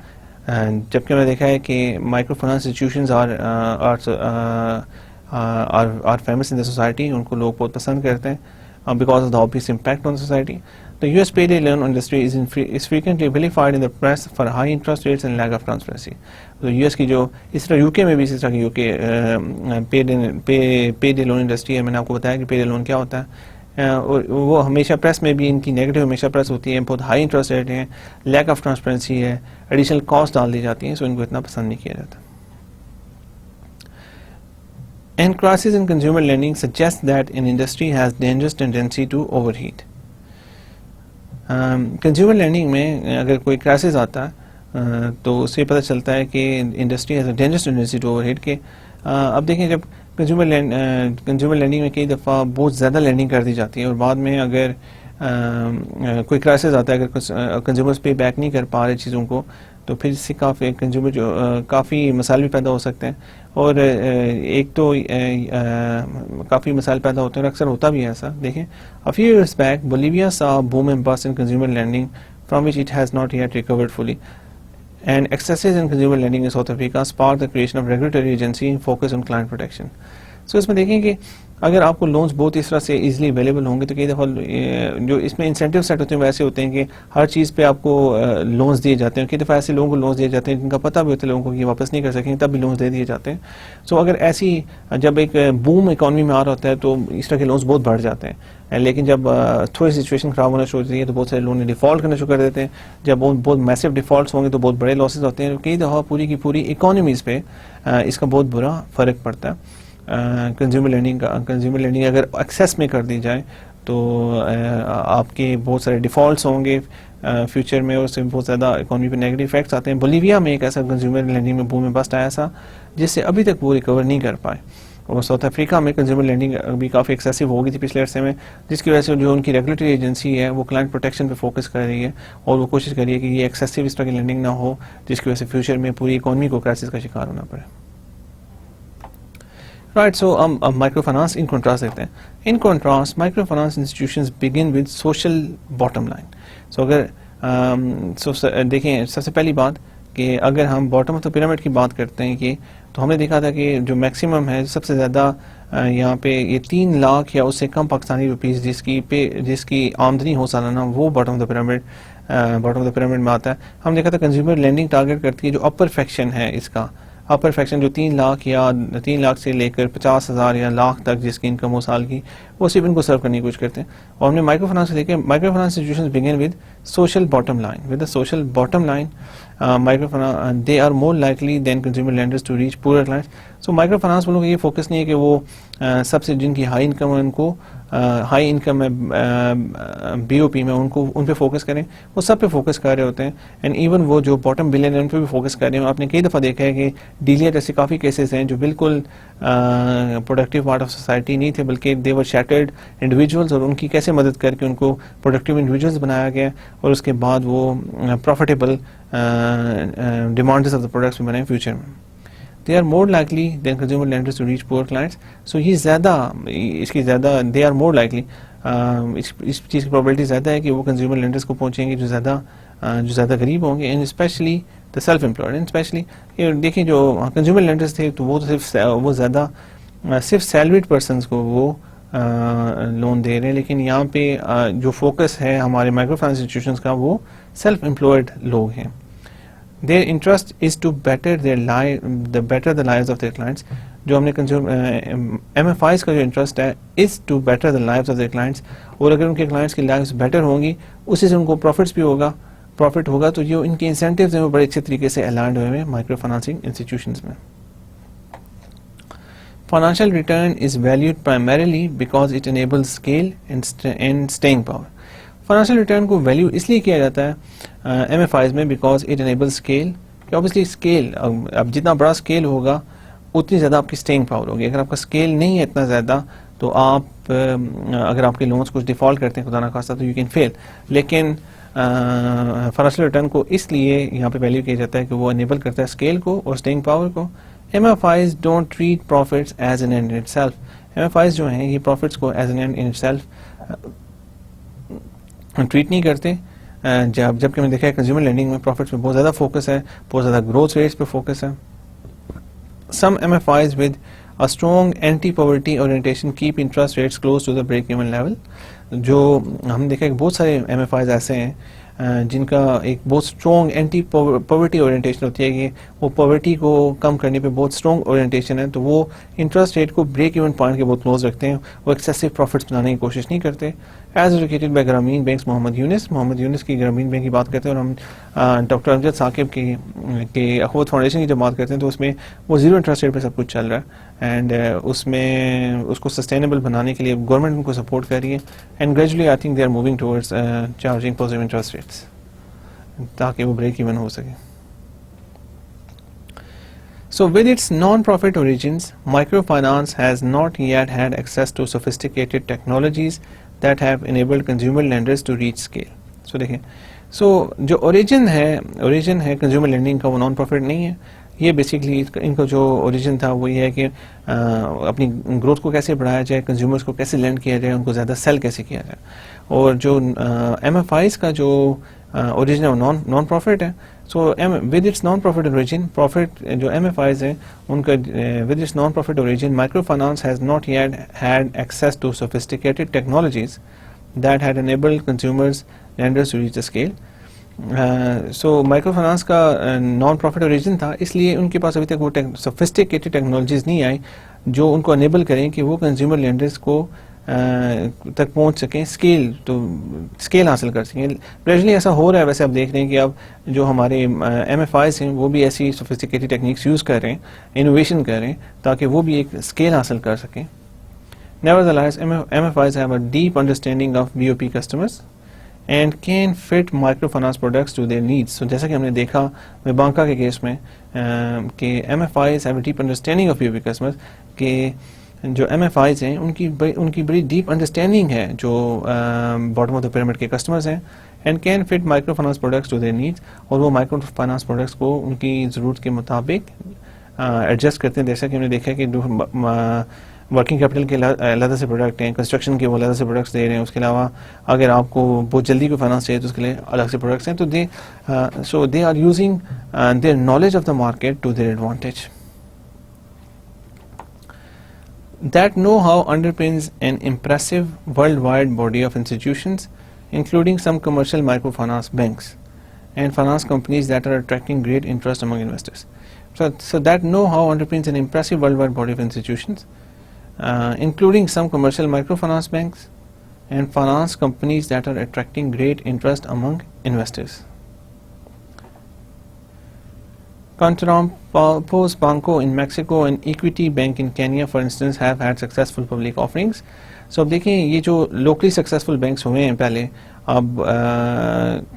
جبکہ میں نے دیکھا ہے کہ micro finance institutions are famous in the society. ان کو لوگ بہت پسند کرتے ہیں because of the obvious impact on society. The US payday loan industry is frequently vilified in the press for high interest rates and lack of transparency. تو US کی جو اس طرح UK میں بھی اس طرح کی UK پے ڈے لون انڈسٹری ہے. میں نے آپ کو بتایا کہ پے ڈے لون کیا ہوتا ہے, اور وہ ہمیشہ پریس میں بھی ان کی نیگیٹو ہمیشہ پریس ہوتی ہے. بہت ہائی انٹرسٹ ریٹ ہیں, لیک آف ٹرانسپیرنسی ہے, ایڈیشنل کاسٹ ڈال دی جاتی ہیں, سو ان کو اتنا پسند نہیں کیا جاتا. And crisis in consumer lending suggests that an industry has dangerous tendency to overheat. Consumer lending میں اگر کوئی کرائسس آتا ہے تو اس سے پتہ چلتا ہے کہ industry has a dangerous tendency to overheat. کہ اب دیکھیں جب کنزیومر لینڈنگ میں کئی دفعہ بہت زیادہ لینڈنگ کر دی جاتی ہے اور بعد میں اگر کوئی کرائسس آتا ہے, اگر کنزیومرز پے بیک نہیں کر پا رہے چیزوں کو, تو پھر اس سے کافی مسائل بھی پیدا ہو سکتے ہیں. اور ایک تو کافی مسائل پیدا ہوتے ہیں اور اکثر ہوتا بھی ہے ایسا. دیکھیں a few years back Bolivia saw a boom and bust in consumer lending from which it has not yet recovered fully, and excesses in consumer lending in South Africa sparked the creation of regulatory agency focused on client protection. So اس میں دیکھیں کہ اگر آپ کو loans بہت اس طرح سے easily available ہوں گے تو کئی دفعہ جو اس میں انسینٹیو سیٹ ہوتے ہیں ویسے ہوتے ہیں کہ ہر چیز پہ آپ کو لونز دیے جاتے ہیں. کئی دفعہ ایسے لوگوں کو لونز دیے جاتے ہیں جن کا پتہ بھی ہوتا ہے لوگوں کو کہ واپس نہیں کر سکیں, تب بھی لونز دے دیے جاتے ہیں. سو اگر ایسی جب ایک بوم اکانومی میں آ رہا ہوتا ہے تو اس طرح کے لونز بہت بڑھ جاتے ہیں, لیکن جب تھوڑی سچویشن خراب ہونا شروع ہوتی ہے تو بہت سارے لون ڈیفالٹ کرنا شروع کر دیتے ہیں. جب بہت میسو ڈیفالٹس ہوں گے تو بہت بڑے لاسز ہوتے ہیں. کئی دفعہ پوری کی پوری اکانومیز پہ اس کا بہت برا فرق پڑتا ہے. کنزیومر لینڈنگ اگر ایکسیس میں کر دی جائے تو آپ کے بہت سارے ڈیفالٹس ہوں گے فیوچر میں, اور اس سے بہت زیادہ اکانومی پہ نیگیٹو افیکٹس آتے ہیں. بولیویا میں ایک ایسا کنزیومر لینڈنگ میں بوم میں بسٹ آیا تھا جس سے ابھی تک وہ ریکور نہیں کر پائے. اور ساؤتھ افریقہ میں کنزیومر لینڈنگ بھی کافی ایکسیسو ہو گئی تھی پچھلے عرصے میں, جس کی وجہ سے جو ان کی ریگولیٹری ایجنسی ہے وہ کلائنٹ پروٹیکشن پہ فوکس کر رہی ہے اور وہ کوشش کر رہی ہے کہ یہ ایکسیسو اس طرح کی لینڈنگ نہ ہو جس کی وجہ سے فیوچر میں پوری اکانومی کو کرائسس کا شکار ہونا پڑے. Right, so microfinance in contrast دیکھتے ہیں. In contrast, microfinance institutions begin with social bottom line. So اگر دیکھیں سب سے پہلی بات کہ اگر ہم باٹم آف دا پیرامڈ کی بات کرتے ہیں کہ تو ہم نے دیکھا تھا کہ جو میکسیمم ہے سب سے زیادہ یہاں پہ یہ 3 لاکھ یا اس سے کم پاکستانی روپیز جس کی آمدنی ہو سالانہ وہ باٹم آف دا پیرامڈ میں آتا ہے. ہم دیکھا تھا کنزیومر لینڈنگ ٹارگیٹ کرتی ہے جو اپر فیکشن ہے اس کا, اپر فیکشن جو 3 لاکھ سے لے کر 50,000 یا لاکھ تک جس کی انکم ہو سال کی, وہ صرف ان کو سرو کرنے کی کوشش کرتے ہیں. اور ہم نے مائکرو فائنانس سے دیکھا, micro finance institutions begin with social bottom line, with a social bottom line. Microfinance, they are more likely than consumer lenders to reach poorer clients. So micro finance والوں کا یہ فوکس نہیں ہے کہ وہ سب سے جن کی ہائی انکم ہے ان کو ہائی انکم ہے بی او پی میں ان پہ فوکس کریں, وہ سب پہ فوکس کر رہے ہوتے ہیں. اینڈ ایون وہ جو باٹم بلین ہے ان پہ بھی فوکس کر رہے ہیں. آپ نے کئی دفعہ دیکھا ہے کہ ڈیلیٹ ایسے کافی کیسز ہیں جو بالکل پروڈکٹیو پارٹ آف سوسائٹی نہیں تھے بلکہ دے ور شیٹرڈ انڈیویجولز, اور ان کی کیسے مدد کر کے ان کو پروڈکٹیو انڈیویجولز بنایا گیا اور اس کے بعد وہ profitable demands of the products بھی بنائیں فیوچر میں. They are more likely than consumer lenders to reach poor clients. So یہ اس کی زیادہ they are more likely, اس چیز کی probability زیادہ ہے کہ وہ consumer lenders کو پہنچیں گے جو زیادہ غریب ہوں گے, and especially the self-employed. And especially دیکھیں جو consumer lenders تھے تو وہ صرف salaried persons کو وہ لون دے رہے ہیں, لیکن یہاں پہ جو فوکس ہے ہمارے مائکرو فائنانس انسٹیٹیوشنز کا وہ سیلف امپلائڈ لوگ ہیں. Their interest is to better the lives of their clients. جو ہم نے ایم ایف آئیز کا جو انٹرسٹ ہے is to better the lives of their clients, اور اگر ان کے کلائنٹس کی لائفز بیٹر ہوں گی اسی سے ان کو پروفٹ ہوگا تو جو ان کے انسینٹیوز ہیں وہ بڑے اچھے طریقے سے الائنڈ ہوئے ہیں مائکرو فائنانسنگ انسٹیٹیوشنز میں. Financial return is valued primarily because it enables scale and staying power. Financial return کو ویلیو اس لیے کیا جاتا ہے ایم ایف آئیز میں بیکاز اٹ انیبل اسکیل, کہ اوبیسلی اسکیل اب جتنا بڑا اسکیل ہوگا اتنی زیادہ آپ کی اسٹیئنگ پاور ہوگی. اگر آپ کا اسکیل نہیں ہے اتنا زیادہ تو آپ اگر آپ کے لونس کچھ ڈیفالٹ کرتے ہیں خدا نخواستہ تو یو کین فیل. لیکن فائنینشیل ریٹرن کو اس لیے یہاں پہ ویلیو کیا جاتا ہے کہ وہ انیبل کرتا ہے اسکیل کو اور اسٹیئنگ پاور کو. M F Is don't treat profits as an end in اٹ سیلف. ایم ایف آئیز جو ہیں یہ پروفٹس کو ایز این اینڈ ان اٹ سیلف ٹریٹ نہیں کرتے. جبکہ میں دیکھا ہے کنزیومر لینڈنگ میں پروفٹس پہ بہت زیادہ فوکس ہے, بہت زیادہ گروتھ ریٹس پہ فوکس ہے. Some M F Is with a strong anti-poverty orientation keep interest rates close to the break-even level. جو ہم دیکھا ہے کہ بہت سارے ایم ایف آئیز ایسے ہیں جن کا ایک بہت اسٹرانگ اینٹی پاورٹی اورینٹیشن ہوتی ہے کہ وہ پاورٹی کو کم کرنے پہ بہت اسٹرانگ اورینٹیشن ہے, تو وہ انٹرسٹ ریٹ کو بریک ایون پوائنٹ کے بہت کلوز رکھتے ہیں, وہ ایکسیسو پروفٹس بنانے کی کوشش نہیں کرتے. As educated by Grameen banks Muhammad Yunus کی گرامین بینک کی بات کرتے ہیں, اور ہم ڈاکٹر امجد ثاقب کے اخوت فاؤنڈیشن کی جب بات کرتے ہیں تو اس میں وہ زیرو انٹرسٹ ریٹ پہ سب کچھ چل رہا ہے, اینڈ اس میں اس کو سسٹینیبل بنانے کے لیے گورنمنٹ ان کو سپورٹ کر رہی ہے, and gradually I think they are moving towards charging positive interest rates تاکہ وہ بریک ایون ہو سکے. So with its non-profit origins, microfinance has not yet had access to sophisticated technologies that have enabled consumer lenders to reach scale. So دیکھیں, جو origin ہے consumer lending کا وہ non profit نہیں ہے. یہ بیسکلی ان کا جو اوریجن تھا وہ یہ ہے کہ اپنی گروتھ کو کیسے بڑھایا جائے, کنزیومرز کو کیسے لینڈ کیا جائے, ان کو زیادہ سیل کیسے کیا جائے. اور جو ایم ایف آئیز کا جو اوریجن ہے وہ نان پروفٹ ہے. So with its non profit origin, profit جو ایم ایف آئیز ہیں ان کا with its non profit origin, micro finance has not yet had access to sophisticated technologies that had enabled consumers lenders to reach the scale. So micro finance کا non profit origin تھا, اس لیے ان کے پاس ابھی تک وہ سوفسٹیکیٹڈ ٹیکنالوجیز نہیں آئی جو ان کو انیبل کریں کہ وہ کنزیومر لینڈرز کو تک پہنچ سکیں, اسکیل حاصل کر سکیں. گریجولی ایسا ہو رہا ہے. ویسے آپ دیکھ رہے ہیں کہ اب جو ہمارے ایم ایف آئیز ہیں وہ بھی ایسی سوفسٹیکیٹڈ ٹیکنیکس یوز کر رہے ہیں, انوویشن کر رہے ہیں تاکہ وہ بھی ایک اسکیل حاصل کر سکیں. Nevertheless, MFIs have a deep understanding of BOP customers and can fit microfinance products to their needs. So جیسا کہ ہم نے دیکھا بانکا کے کیس میں کہ MFIs have a deep understanding of BOP customers, کہ جو ایم ایف آئیز ہیں ان کی بڑی ڈیپ انڈرسٹینڈنگ ہے جو باٹم آف دا پیرامڈ کے کسٹمرز ہیں, and can fit micro finance products to their needs, اور وہ مائکرو فائنانس پروڈکٹس کو ان کی ضرورت کے مطابق ایڈجسٹ کرتے ہیں. جیسا کہ ہم نے دیکھا کہ ورکنگ کیپٹل کے علیحدہ سے پروڈکٹ ہیں, کنسٹرکشن کے وہ علیحدہ سے پروڈکٹس دے رہے ہیں, اس کے علاوہ اگر آپ کو بہت جلدی کوئی فائنانس چاہیے تو اس کے لیے الگ سے پروڈکٹس ہیں. تو they are using their knowledge of the market to their advantage. That know-how underpins an impressive worldwide body of institutions, including some commercial microfinance banks and finance companies that are attracting great interest among investors. So that know-how underpins an impressive worldwide body of institutions, including some commercial microfinance banks and finance companies that are attracting great interest among investors. Contrampos Banco in Mexico and Equity Bank in Kenya, for instance, have had successful public offerings. So اب دیکھیں یہ جو locally successful banks ہوئے ہیں پہلے، اب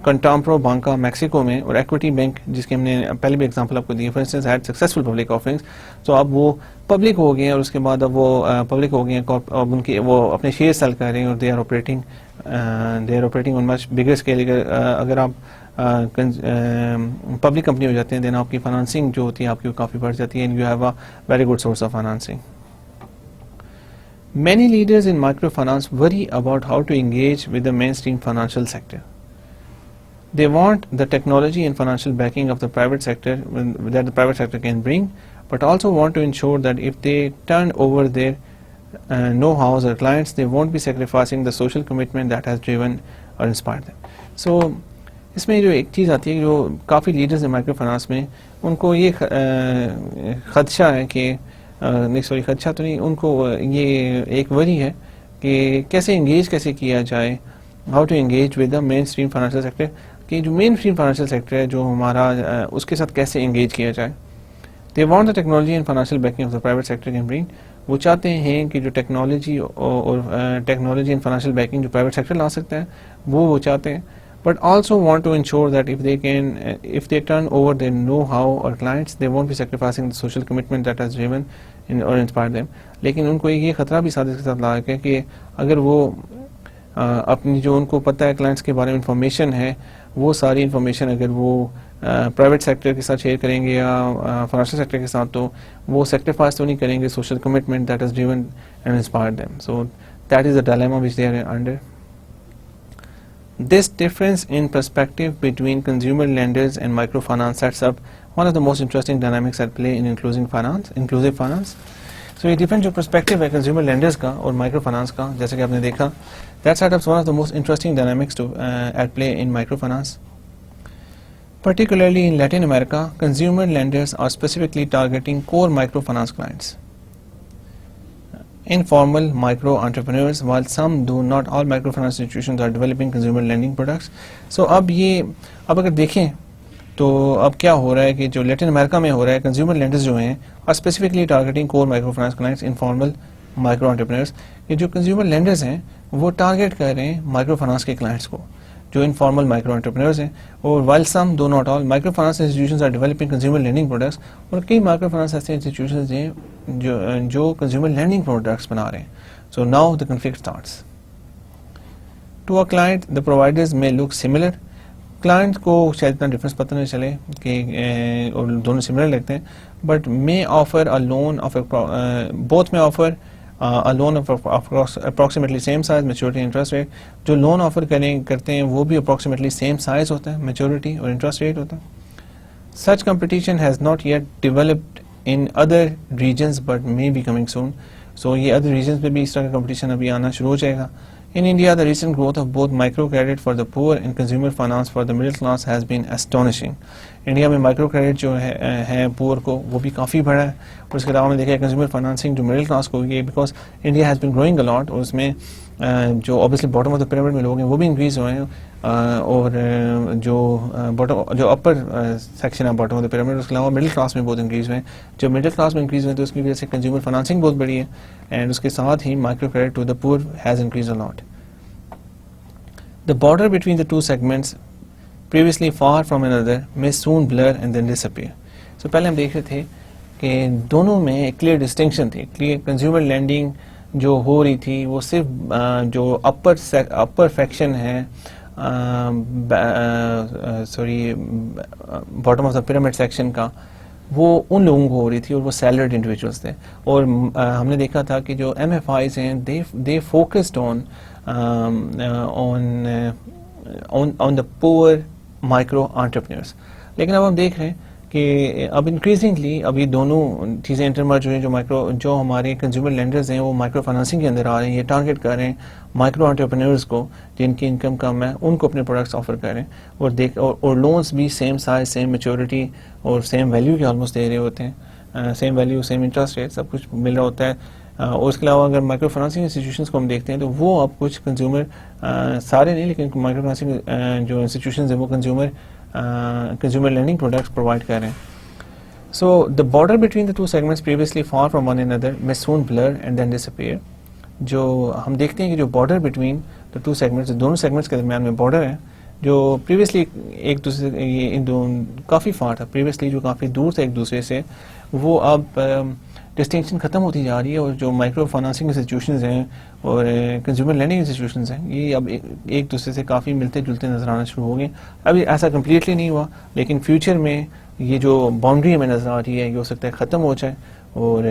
کنٹامپرو بانکا Mexico میں اور ایکوٹی بینک جس کے ہم نے پہلے بھی ایگزامپل آپ کو دی، for instance had successful public offerings. تو اب وہ پبلک ہو گئے ہیں اور اس کے بعد اب وہ پبلک ہو گئے ہیں، اب ان کے وہ اپنے شیئر سیل کر رہے ہیں اور they are operating on much bigger scale. اگر آپ پبلک کمپنی ہو جاتے ہیں دین آپ کی فائنانسنگ جو ہوتی ہے آپ کی کافی بڑھ جاتی ہے، and you have a very good source of financing. Many leaders in microfinance worry about how to engage with the mainstream financial sector. They want the technology and financial backing of the private sector that the private sector can bring, but also want to ensure that if they turn over their know-hows or clients, they won't be sacrificing the social commitment that has driven or inspired them. So اس میں جو ایک چیز آتی ہے جو کافی leaders ہیں micro finance میں، ان کو یہ خدشہ ہے کہ خدشہ تو نہیں، ان کو یہ ایک وری ہے کہ کیسے انگیج کیسے کیا جائے، how to engage with the mainstream financial sector, کہ جو مین اسٹریم فائنینشیل سیکٹر ہے جو ہمارا اس کے ساتھ کیسے انگیج کیا جائے. They want the technology and financial baking of the private sector can bring. وہ چاہتے ہیں کہ جو ٹیکنالوجی اور ٹیکنالوجی اینڈ فائنینشیل بیکنگ جو پرائیویٹ سیکٹر لا سکتا ہے وہ چاہتے ہیں، but also want to ensure that if they turn over their know-how or clients, they won't be sacrificing the social commitment that has driven or inspired them. لیکن ان کو یہ خطرہ بھی ساتھ اس کے ساتھ لاحق ہے کہ اگر وہ اپنی جو ان کو پتہ ہے کلائنٹس کے بارے میں انفارمیشن ہے، وہ ساری انفارمیشن اگر وہ پرائیویٹ سیکٹر کے ساتھ شیئر کریں گے یا فائنینشیل سیکٹر کے ساتھ، تو وہ سیکریفائس تو نہیں کریں گے social commitment that has driven and inspired them. So that is the dilemma which they are under. This difference in perspective between consumer lenders and microfinance sets up one of the most interesting dynamics at play in inclusive finance. So یہ different جو perspective ہے consumer lenders کا اور microfinance کا، جیسے کہ آپ نے دیکھا، that sets up one of the most interesting dynamics at play in microfinance. Particularly in Latin America, consumer lenders are specifically targeting core microfinance clients, informal micro entrepreneurs, while some do not. All microfinance institutions are developing consumer lending products. So اب اگر دیکھیں تو اب کیا ہو رہا ہے کہ جو لیٹن امریکہ میں ہو رہا ہے، کنزیومر لینڈرز جو ہیں اور specifically targeting core micro finance clients, informal micro entrepreneurs. کہ جو کنزیومر لینڈرز ہیں وہ ٹارگیٹ کر رہے ہیں مائکرو فائنانس کے کلائنٹس کو جو انفارمل مائکرو انٹرپرینرز ہیں. اور while some do not, all micro finance institutions are developing consumer lending products. اور کئی مائکرو فائنانس ایسے انسٹیٹیوشنز ہیں جو کنزیومر لینڈنگ پروڈکٹس بنا رہے ہیں. So now the conflict starts. To a client, the providers may look similar. Client کو شاید اتنا ڈفرینس پتہ نہیں چلے کہ اور دونوں سملر لگتے ہیں، but may offer a loan of both may offer a loan of approximately same size, maturity and interest rate. جو لون آفر کرتے ہیں وہ بھی اپروکسیمیٹلی سیم سائز ہوتا ہے، میچورٹی اور انٹرسٹ ریٹ ہوتا ہے. Such competition has not yet developed in other regions but may be coming soon. So یہ other regions پہ بھی اس طرح کا کمپٹیشن ابھی آنا شروع ہو جائے گا. In India, the recent growth of both microcredit for the poor and consumer finance for the middle class has been astonishing. India میں مائکرو کریڈٹ جو ہے پور کو وہ بھی کافی بڑا ہے، اور اس کے علاوہ میں دیکھا ہے کنزیومر فائنانسنگ جو مڈل کلاس کو ہوئی ہے، because India has been growing allot, اور اس میں جو obviously bottom of the pyramid میں لوگ ہیں وہ بھی انکریز ہوئے ہیں، اور جو اپر سیکشن ہے باٹم آف دا پیرامڈ، اس کے علاوہ مڈل کلاس میں بہت انکریز ہوئے ہیں. جو مڈل کلاس میں انکریز ہوئے تو اس کی وجہ سے کنزیومر فائنانسنگ بہت بڑی ہے، اینڈ اس کے ساتھ ہی مائکرو کریڈٹ ٹو دا پور has increase allot. The border between the two segments, previously far from another, may soon blur and then disappear. So پہلے ہم دیکھ رہے تھے کہ دونوں میں ایک کلیئر ڈسٹنکشن تھی. کلیئر کنزیومر لینڈنگ جو ہو رہی تھی وہ صرف جو اپر فیکشن ہے bottom of the pyramid section کا، وہ ان لوگوں کو ہو رہی تھی، اور وہ سیلریڈ انڈیویجولس تھے. اور ہم نے دیکھا تھا کہ جو ایم ایف آئیز ہیں دے focused on the poor micro entrepreneurs. لیکن اب ہم دیکھ رہے ہیں کہ اب انکریزنگلی اب یہ دونوں چیزیں انٹرمرج ہوئی ہیں. جو ہمارے کنزیومر لینڈرز ہیں وہ مائکرو فائنانسنگ کے اندر آ رہے ہیں, یہ ٹارگیٹ کر رہے ہیں مائکرو انٹرپرینورز کو جن کی انکم کم ہے, ان کو اپنے پروڈکٹس آفر کریں اور لونس بھی سیم سائز, سیم میچورٹی اور سیم ویلیو کے آلموسٹ دے رہے ہوتے ہیں, same value, same interest rate, سب کچھ مل رہا ہوتا ہے. اور اس کے علاوہ اگر مائکرو فائنانسنگ انسٹیٹیوشنس کو ہم دیکھتے ہیں تو وہ اب کچھ کنزیومر, سارے نہیں لیکن مائکرو فائنانسنگ جو انسٹیٹیوشنز ہیں وہ کنزیومر لینڈنگ پروڈکٹس پرووائڈ کر رہے ہیں. So the border between the two segments previously far from one another may soon blur and then disappear. جو ہم دیکھتے ہیں کہ جو border between the two segments, دونوں segments کے درمیان میں border ہے جو پریویسلی ایک دوسرے کافی فار تھا, پریویسلی جو کافی دور تھا ایک دوسرے سے, وہ اب ڈسٹنکشن ختم ہوتی جا رہی ہے. اور جو مائکرو فائنانسنگ انسٹیٹیوشنز ہیں اور کنزیومر لینڈنگ انسٹیٹیوشنز ہیں یہ اب ایک دوسرے سے کافی ملتے جلتے نظر آنا شروع ہو گئے. ابھی ایسا کمپلیٹلی نہیں ہوا لیکن فیوچر میں یہ جو باؤنڈری ہمیں نظر آ رہی ہے یہ ہو سکتا ہے ختم ہو جائے اور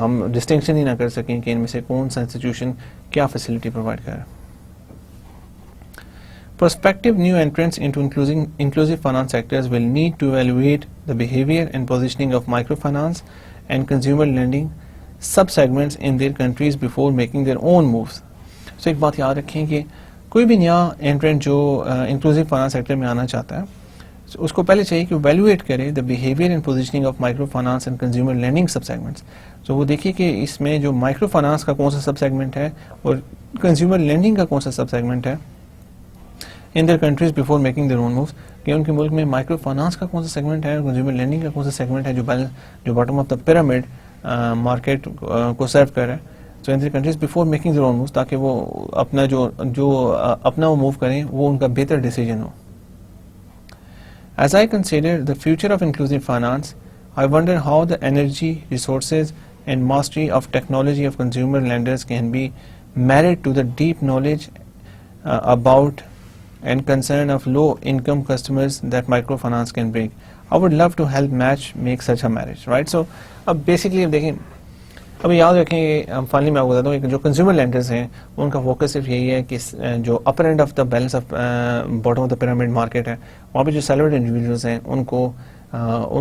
ہم ڈسٹنکشن ہی نہ کر سکیں کہ ان میں سے کون سا انسٹیٹیوشن کیا فیسلٹی پرووائڈ کر رہا ہے. Prospective new entrants into inclusive finance sectors will need to evaluate the behavior and positioning of microfinance and consumer lending sub-segments in their countries before making their own moves. So ایک بات یاد رکھیں کہ کوئی بھی نیا انٹرنٹ جو inclusive finance sector میں آنا چاہتا ہے اس کو پہلے چاہیے کہ ایویلویٹ کرے the behaviour and positioning of micro finance and consumer lending sub segments. تو وہ دیکھیے کہ اس میں جو مائکرو فائنانس کا کون سا سب سیگمنٹ ہے اور کنزیومر لینڈنگ کا کون سا سب سیگمنٹ ہے in their countries before making their own moves, کہ ان کے ملک میں مائکرو فائنانس کا کون سا سیگمنٹ ہے اور کنزیومر لینڈنگ کا کون سا سیگمنٹ ہے جو bottom of the pyramid market کو سرو کر رہا ہے. So in their countries before making their own moves, تاکہ وہ اپنا اپنا وہ موو کریں وہ ان کا بہتر decision who. As I consider the future of inclusive finance, I wonder how the energy, resources, and mastery of technology of consumer lenders can be married to the deep knowledge about and concern of low-income customers that microfinance can bring. I would love to help make such a marriage, right? So, basically, دیکھیں ابھی یاد رکھیں finally میں آپ کو بتا دوں کہ جو کنزیومر لینڈرز ہیں ان کا فوکس صرف یہی ہے کہ جو upper end of the balance of bottom of the pyramid market ہے وہاں پہ جو سیلریڈ انڈیویجولس ہیں ان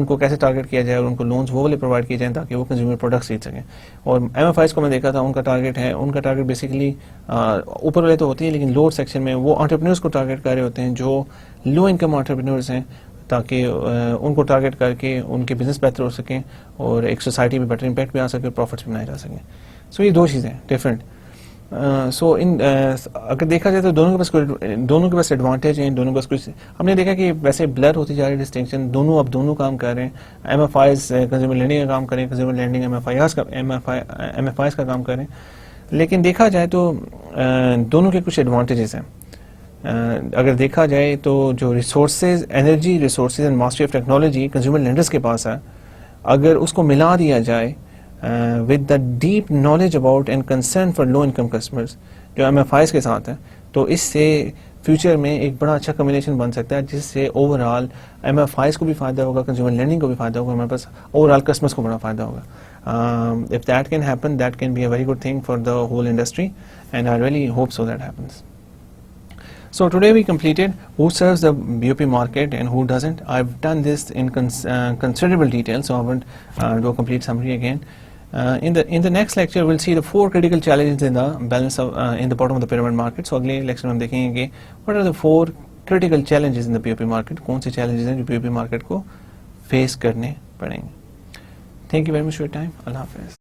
کو کیسے ٹارگیٹ کیا جائے اور ان کو لونز وہ والے پرووائڈ کیے جائیں تاکہ وہ کنزیومر پروڈکٹس خرید سکیں. اور ایم ایف آئیز کو میں دیکھا تھا ان کا ٹارگیٹ بیسیکلی اوپر والے تو ہوتی ہیں لیکن لوور سیکشن میں وہ انٹرپرینورس کو ٹارگیٹ کر رہے ہوتے ہیں جو لو انکم انٹرپرینورس ہیں تاکہ ان کو ٹارگیٹ کر کے ان کے بزنس بہتر ہو سکیں اور ایک سوسائٹی میں بیٹر امپیکٹ بھی آ سکے اور پروفٹس بھی بنائے جا سکیں. سو یہ دو چیزیں ڈفرینٹ. سو اگر دیکھا جائے تو دونوں کے پاس ایڈوانٹیج ہیں, دونوں کے پاس کچھ ہم نے دیکھا کہ ویسے بلر ہوتی جا رہی ہے ڈسٹنکشن, دونوں کام کر رہے ہیں. M F Is consumer lending کا کام کریں, consumer lending M F Is کا کام کریں, لیکن دیکھا جائے تو دونوں کے کچھ ایڈوانٹیجز ہیں. اگر دیکھا جائے تو جو resources, energy, resources and mastery of technology consumer lenders کے پاس ہے, اگر اس کو ملا دیا جائے with the deep knowledge about and concern for low income customers جو ایم ایف آئیز کے ساتھ ہیں, تو اس سے فیوچر میں ایک بڑا اچھا کمبینیشن بن سکتا ہے جس سے overall M F Is کو بھی فائدہ ہوگا, کنزیومر لینڈنگ کو بھی فائدہ ہوگا, ہمارے پاس اوور آل کسٹمرز کو بڑا فائدہ ہوگا. If that can happen, that can be a very good thing for the whole industry and I really hope so that happens. So today we completed who serves the BOP market and who doesn't. I've done this in considerable detail, so I won't do a complete summary again. In the next lecture we'll see the 4 critical challenges in the balance of in the bottom of the pyramid market. So اگلے lecture میں ہم دیکھیں گے what are the 4 critical challenges in the BOP market, کون سے challenges ہیں جو BOP market کو face کرنے پڑیں گے. Thank you very much for your time. اللہ حافظ.